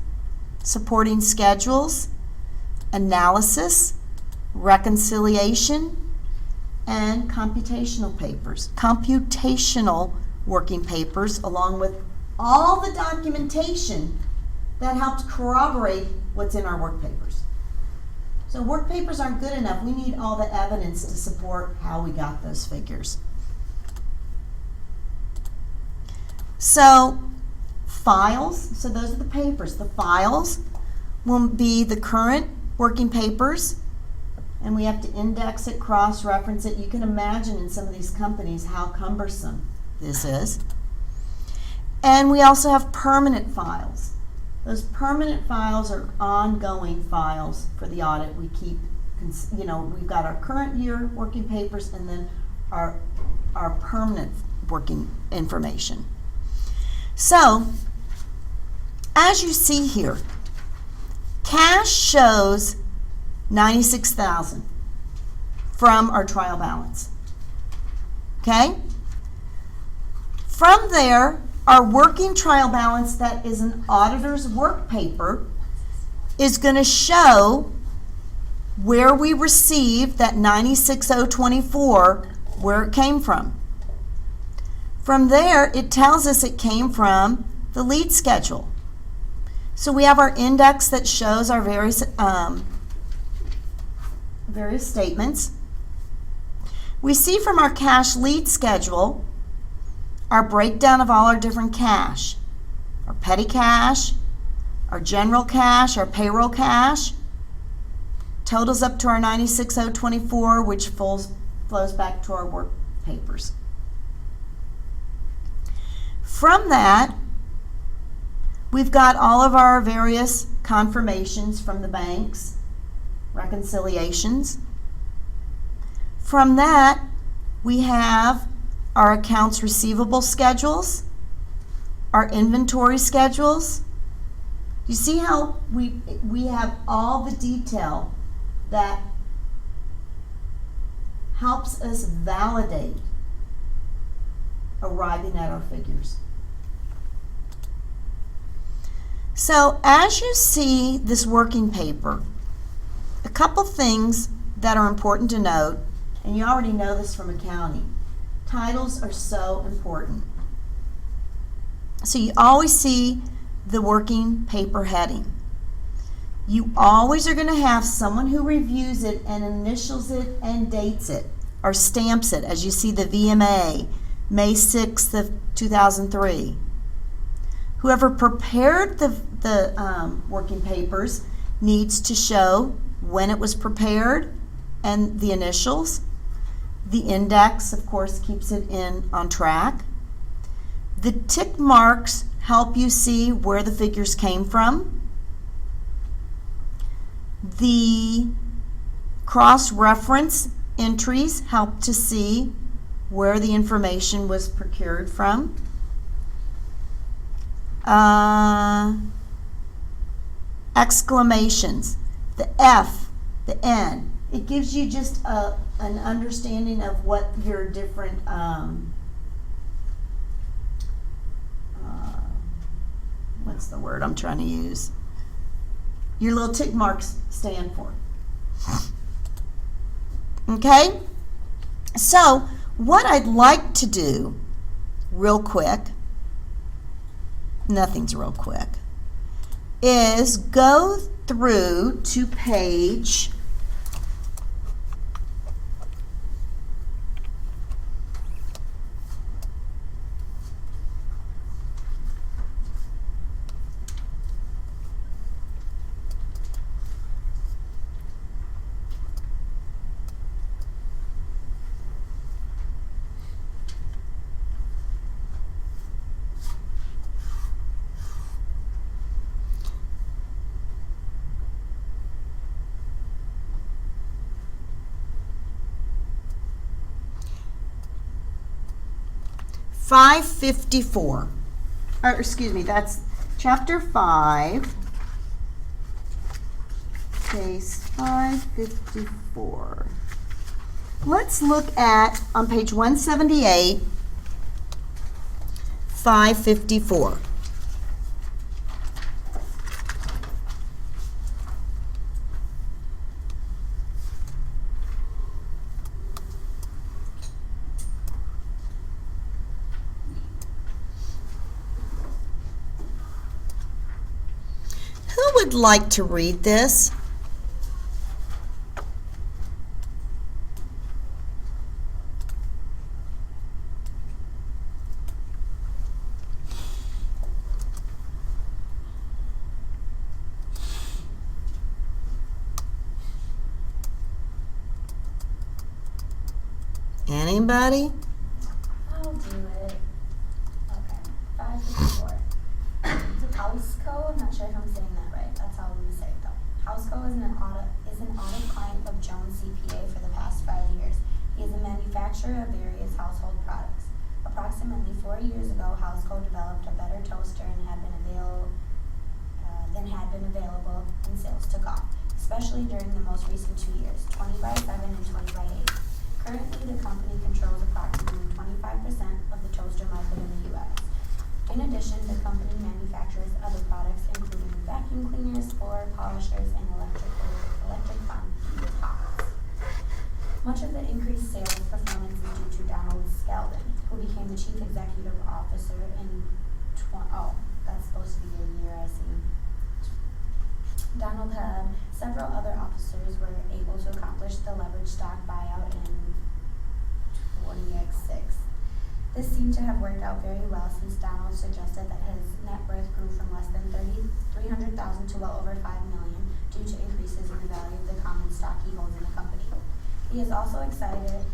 supporting schedules, analysis, reconciliation, and computational papers. Computational working papers, along with all the documentation that helps corroborate what's in our work papers. So work papers aren't good enough. We need all the evidence to support how we got those figures. So files, so those are the papers. The files will be the current working papers, and we have to index it, cross-reference it. You can imagine in some of these companies how cumbersome this is. And we also have permanent files. Those permanent files are ongoing files for the audit. We keep, we've got our current year working papers and then our permanent working information. So, as you see here, cash shows $96,000 from our trial balance. Okay? From there, our working trial balance, that is an auditor's work paper, is going to show where we received that $96,024, where it came from. From there, it tells us it came from the lead schedule. So we have our index that shows our various statements. We see from our cash lead schedule our breakdown of all our different cash. Our petty cash, our general cash, our payroll cash, totals up to our $96,024, which flows back to our work papers. From that, we've got all of our various confirmations from the banks, reconciliations. From that, we have our accounts receivable schedules, our inventory schedules. You see how we have all the detail that helps us validate arriving at our figures. So as you see this working paper, a couple things that are important to note, and you already know this from accounting. Titles are so important. So you always see the working paper heading. You always are going to have someone who reviews it and initials it and dates it or stamps it, as you see the VMA, May 6th of 2003. Whoever prepared the working papers needs to show when it was prepared and the initials. The index, of course, keeps it on track. The tick marks help you see where the figures came from. The cross-reference entries help to see where the information was procured from. Exclamations, the F, the N. It gives you just an understanding of what your different what's the word I'm trying to use? Your little tick marks stand for. Okay? So, what I'd like to do real quick, nothing's real quick, is go through to page 554. Or excuse me, that's chapter 5, case 554. Let's look at, on page 178, 554. Who would like to read this? Anybody? I'll do it. Okay. 554. Houseco, I'm not sure if I'm saying that right. That's how we say it though. Houseco is an audit client of Jones CPA for the past 5 years. He is a manufacturer of various household products. Approximately 4 years ago, Houseco developed a better toaster and than had been available, and sales took off, especially during the most recent 2 years, 20/7 and 20/8. Currently, the company controls approximately 25% of the toaster market in the U.S. In addition, the company manufactures other products, including vacuum cleaners, floor polishers, and electric fan tops. Much of the increased sales performance is due to Donald Skeldon, who became the chief executive officer in that's supposed to be a year, I see. Donald had several other officers were able to accomplish the leveraged stock buyout in 20x6. This seemed to have worked out very well since Donald suggested that his net worth grew from less than $300,000 to well over $5 million due to increases in the value of the common stock he holds in the company. He is also excited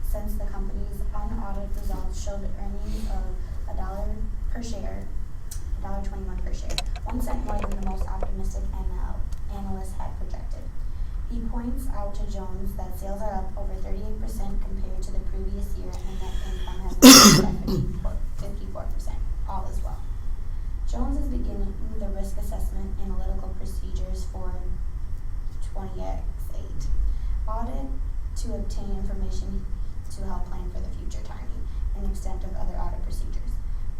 since the company's unaudited results showed earnings of $1 per share, $1.21 per share, 1 cent more than the most optimistic analysts had projected. He points out to Jones that sales are up over 38% compared to the previous year and net income has increased by 54%. All is well. Jones is beginning the risk assessment analytical procedures for 20x8 audit to obtain information to help plan for the future timing and extent of other audit procedures.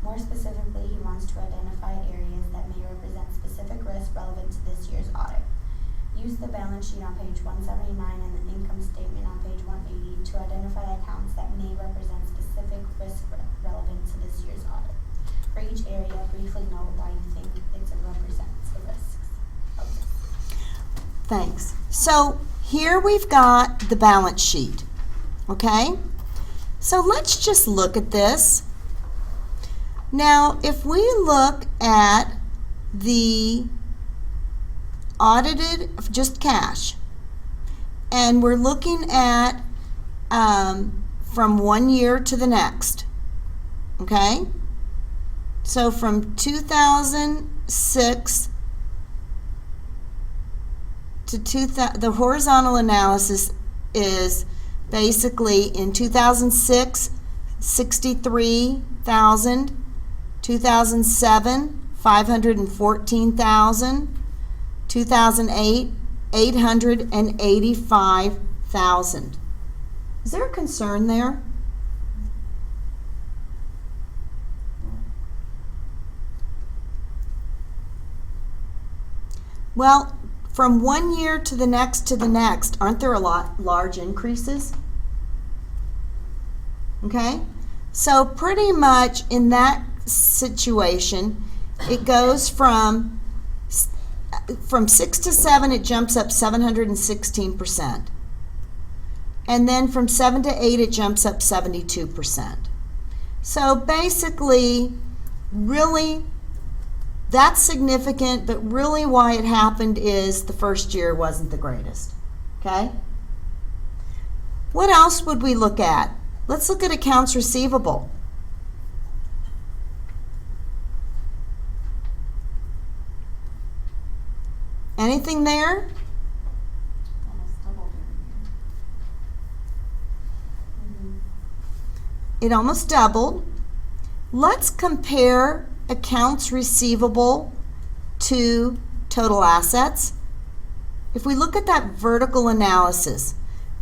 More specifically, he wants to identify areas that may represent specific risks relevant to this year's audit. Use the balance sheet on page 179 and the income statement on page 180 to identify accounts that may represent specific risk relevant to this year's audit. For each area, briefly note why you think it represents the risks of this. Thanks. So here we've got the balance sheet, okay? So let's just look at this. Now, if we look at the audited, just cash, and we're looking at from 1 year to the next, okay? So from 2006 to the horizontal analysis is basically in 2006, 63,000, 2007, 514,000, 2008, 885,000. Is there a concern there? Well, from one year to the next, aren't there a lot large increases? Okay? So pretty much in that situation, it goes from 6 to 7, it jumps up 716%. And then from 7 to 8, it jumps up 72%. So basically, really, that's significant, but really why it happened is the first year wasn't the greatest. Okay? What else would we look at? Let's look at accounts receivable. Anything there? Almost doubled every year. It almost doubled. Let's compare accounts receivable to total assets. If we look at that vertical analysis,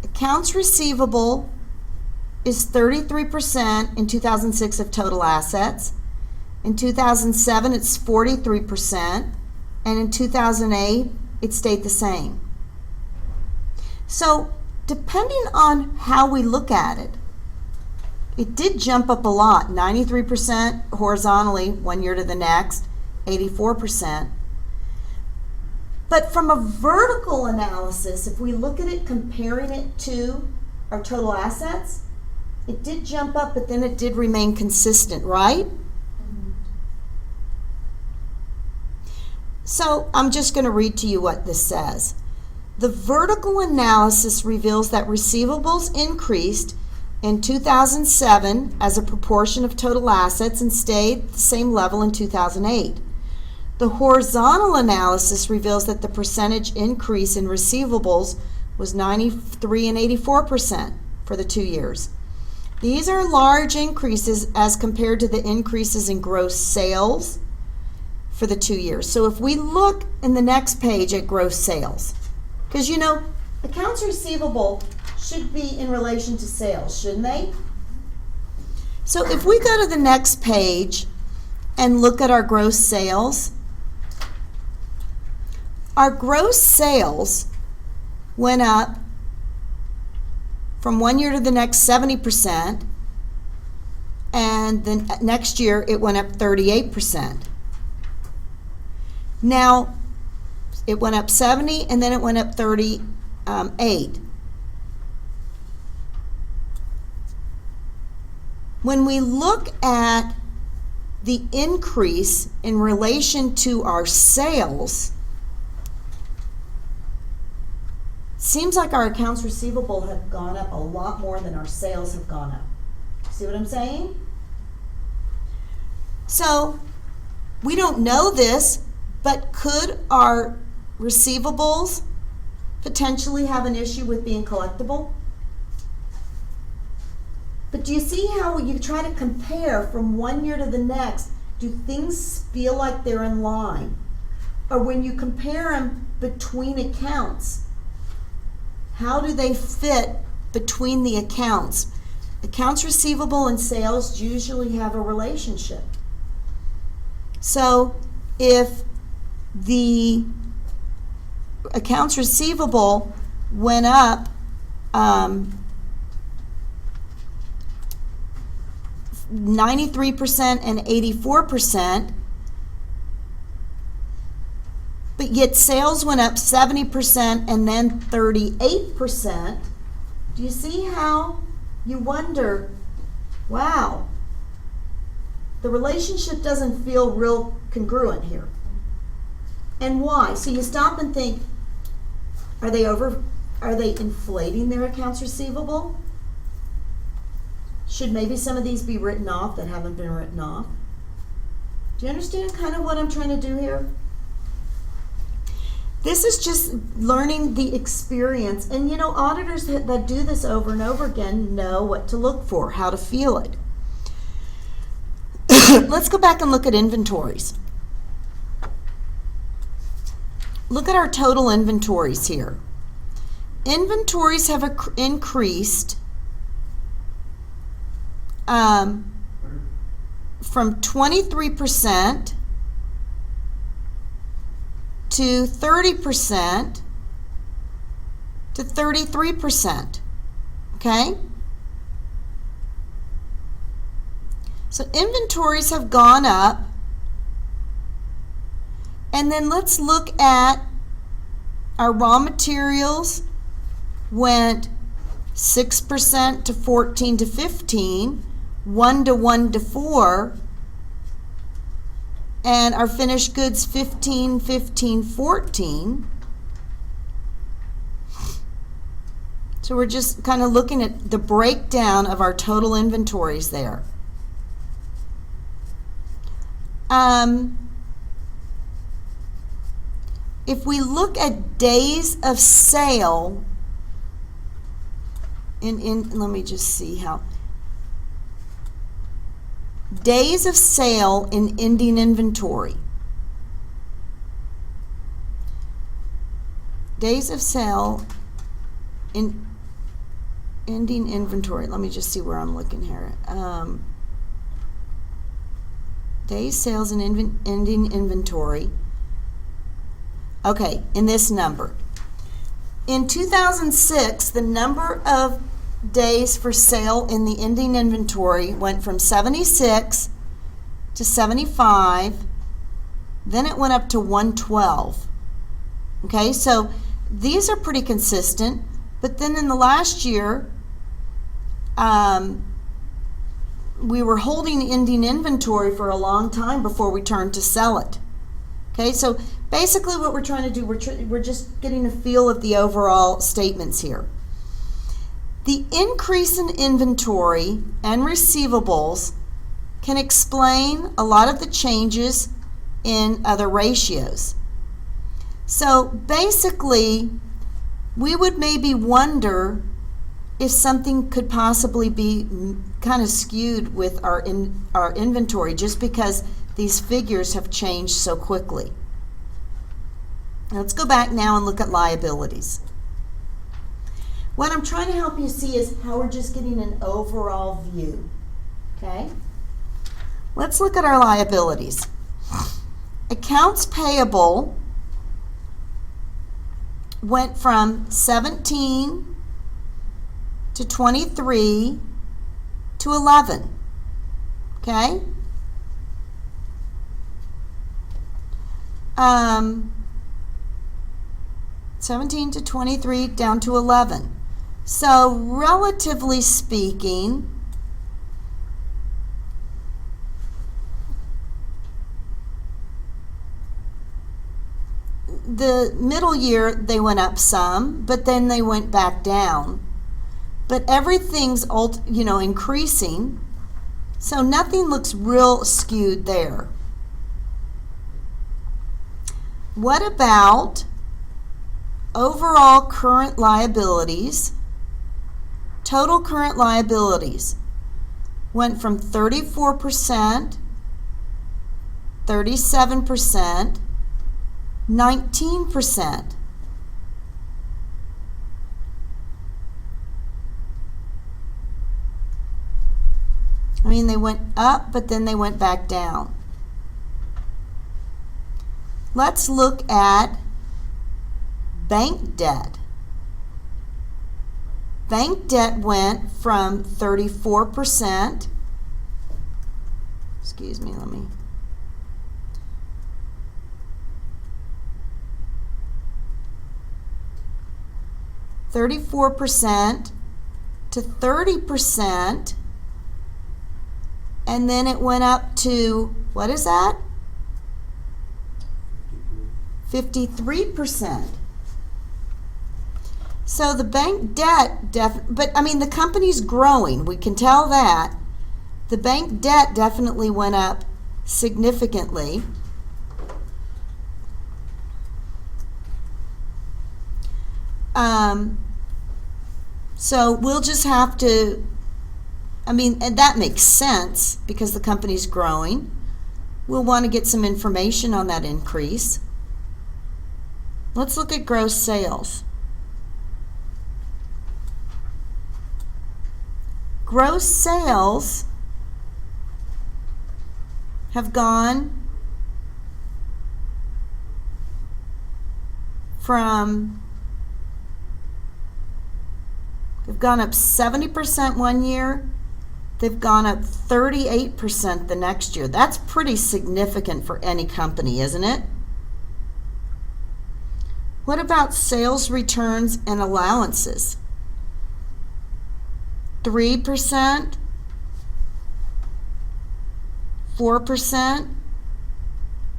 accounts receivable is 33% in 2006 of total assets. In 2007, it's 43%. And in 2008, it stayed the same. So depending on how we look at it, it did jump up a lot, 93% horizontally one year to the next, 84%. But from a vertical analysis, if we look at it comparing it to our total assets, it did jump up, but then it did remain consistent, right? So I'm just going to read to you what this says. The vertical analysis reveals that receivables increased in 2007 as a proportion of total assets and stayed at the same level in 2008. The horizontal analysis reveals that the percentage increase in receivables was 93 and 84% for the 2 years. These are large increases as compared to the increases in gross sales for the 2 years. So if we look in the next page at gross sales, because you know, accounts receivable should be in relation to sales, shouldn't they? So if we go to the next page and look at our gross sales, our gross sales went up from one year to the next 70%, and then next year it went up 38%. Now, it went up 70 and then it went up 38. When we look at the increase in relation to our sales, seems like our accounts receivable have gone up a lot more than our sales have gone up. See what I'm saying? So, we don't know this, but could our receivables potentially have an issue with being collectible? But do you see how you try to compare from one year to the next? Do things feel like they're in line? Or when you compare them between accounts, how do they fit between the accounts? Accounts receivable and sales usually have a relationship. So if the accounts receivable went up 93% and 84%, but yet sales went up 70% and then 38%, do you see how you wonder, wow, the relationship doesn't feel real congruent here? And why? So you stop and think, are they inflating their accounts receivable? Should maybe some of these be written off that haven't been written off? Do you understand kind of what I'm trying to do here? This is just learning the experience. And you know, auditors that do this over and over again know what to look for, how to feel it. Let's go back and look at inventories. Look at our total inventories here. Inventories have increased from 23% to 30% to 33%. Okay? So inventories have gone up. And then let's look at our raw materials went 6% to 14 to 15, 1 to 1 to 4, and our finished goods 15, 15, 14. So we're just kind of looking at the breakdown of our total inventories there. If we look at days of sale, let me just see how. Days of sale in ending inventory. Days of sale in ending inventory. Let me just see where I'm looking here. Days sales in ending inventory. Okay, in this number. In 2006, the number of days for sale in the ending inventory went from 76 to 75, then it went up to 112. Okay, so these are pretty consistent, but then in the last year, we were holding ending inventory for a long time before we turned to sell it. Okay, so basically what we're trying to do, we're just getting a feel of the overall statements here. The increase in inventory and receivables can explain a lot of the changes in other ratios. So basically, we would maybe wonder if something could possibly be kind of skewed with our inventory just because these figures have changed so quickly. Now let's go back now and look at liabilities. What I'm trying to help you see is how we're just getting an overall view. Okay? Let's look at our liabilities. Accounts payable went from 17 to 23 to 11. Okay? 17 to 23 down to 11. So relatively speaking, the middle year they went up some, but then they went back down. But everything's increasing, so nothing looks real skewed there. What about overall current liabilities? Total current liabilities went from 34%, 37%, 19%. I mean, they went up, but then they went back down. Let's look at bank debt. Bank debt went from 34%, 34% to 30%, and then it went up to, what is that? 53%. So the bank debt, but I mean the company's growing, we can tell that. The bank debt definitely went up significantly. So we'll just have to, and that makes sense because the company's growing. We'll want to get some information on that increase. Let's look at gross sales. Gross sales have gone they've gone up 70% one year, they've gone up 38% the next year. That's pretty significant for any company, isn't it? What about sales returns and allowances? 3%, 4%,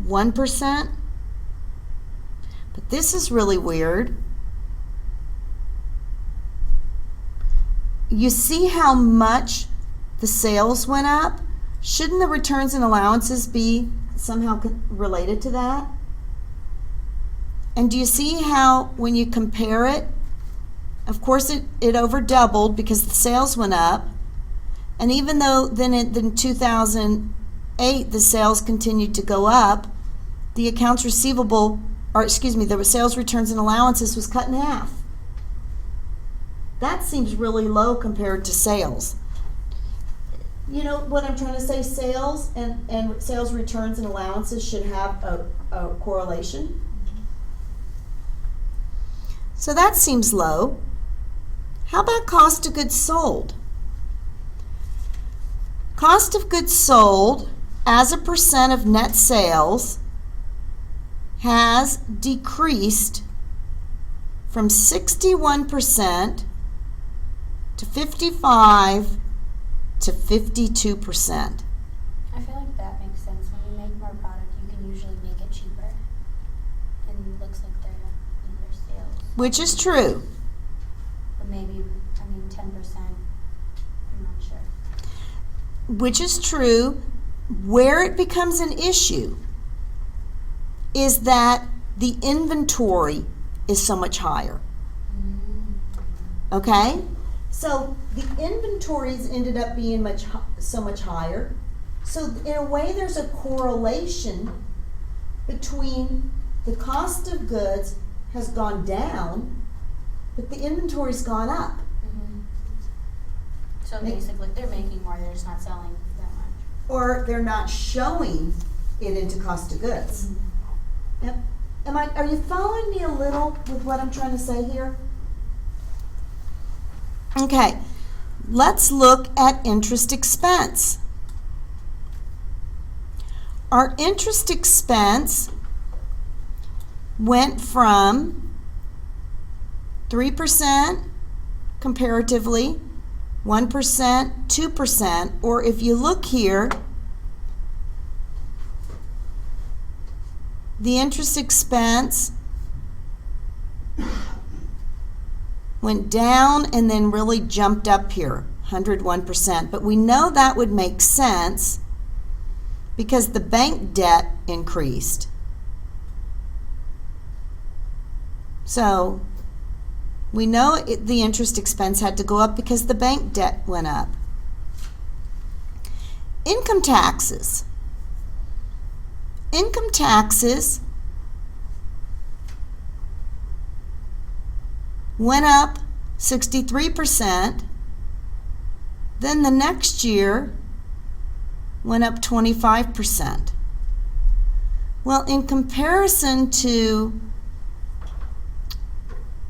1%. But this is really weird. You see how much the sales went up? Shouldn't the returns and allowances be somehow related to that? And do you see how when you compare it, of course it over doubled because the sales went up, and even though then in 2008 the sales continued to go up, the accounts receivable, the sales returns and allowances was cut in half. That seems really low compared to sales. You know what I'm trying to say? Sales and sales returns and allowances should have a correlation. So that seems low. How about cost of goods sold? Cost of goods sold as a percent of net sales has decreased from 61% to 55% to 52%. I feel like that makes sense. When you make more product, you can usually make it cheaper. And it looks like they're in their sales. Which is true. But maybe, 10%. I'm not sure. Which is true. Where it becomes an issue is that the inventory is so much higher. Okay? So the inventories ended up being so much higher. So in a way there's a correlation between the cost of goods has gone down, but the inventory's gone up. Mm-hmm. So basically they're making more, they're just not selling that much. Or they're not showing it into cost of goods. Mm-hmm. Yep. Are you following me a little with what I'm trying to say here? Okay, let's look at interest expense. Our interest expense went from 3% comparatively, 1%, 2%, or if you look here, the interest expense went down and then really jumped up here, 101%. But we know that would make sense because the bank debt increased. So we know the interest expense had to go up because the bank debt went up. Income taxes. Income taxes went up 63%, then the next year went up 25%. Well, in comparison to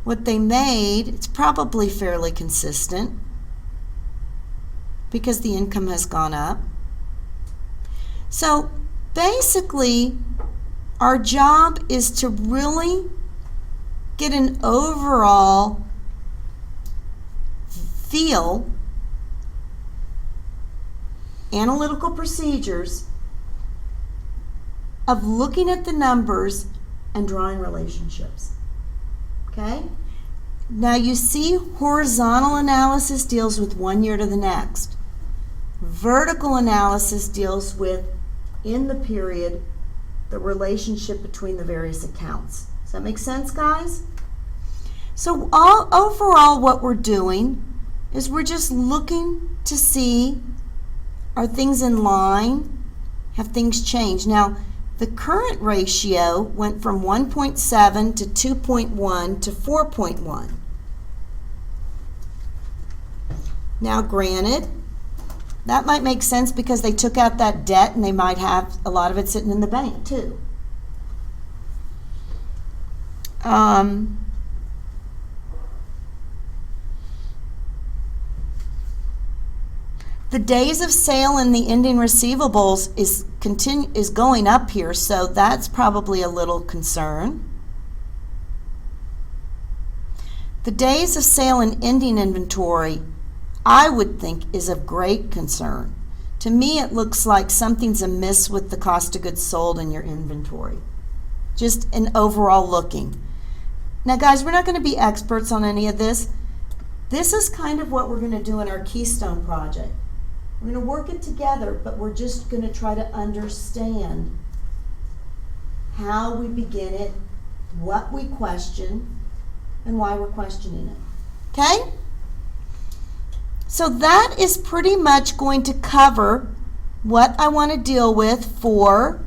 what they made, it's probably fairly consistent because the income has gone up. So basically, our job is to really get an overall feel, analytical procedures of looking at the numbers and drawing relationships. Okay? Now you see horizontal analysis deals with one year to the next. Vertical analysis deals with in the period the relationship between the various accounts. Does that make sense, guys? So overall what we're doing is we're just looking to see, are things in line? Have things changed? Now, the current ratio went from 1.7 to 2.1 to 4.1. Now, granted, that might make sense because they took out that debt and they might have a lot of it sitting in the bank too. The days of sale and the ending receivables is going up here, so that's probably a little concern. The days of sale and ending inventory, I would think, is of great concern. To me, it looks like something's amiss with the cost of goods sold in your inventory. Just an overall looking. Now, guys, we're not going to be experts on any of this. This is kind of what we're going to do in our Keystone project. We're going to work it together, but we're just going to try to understand how we begin it, what we question, and why we're questioning it. Okay? So that is pretty much going to cover what I want to deal with for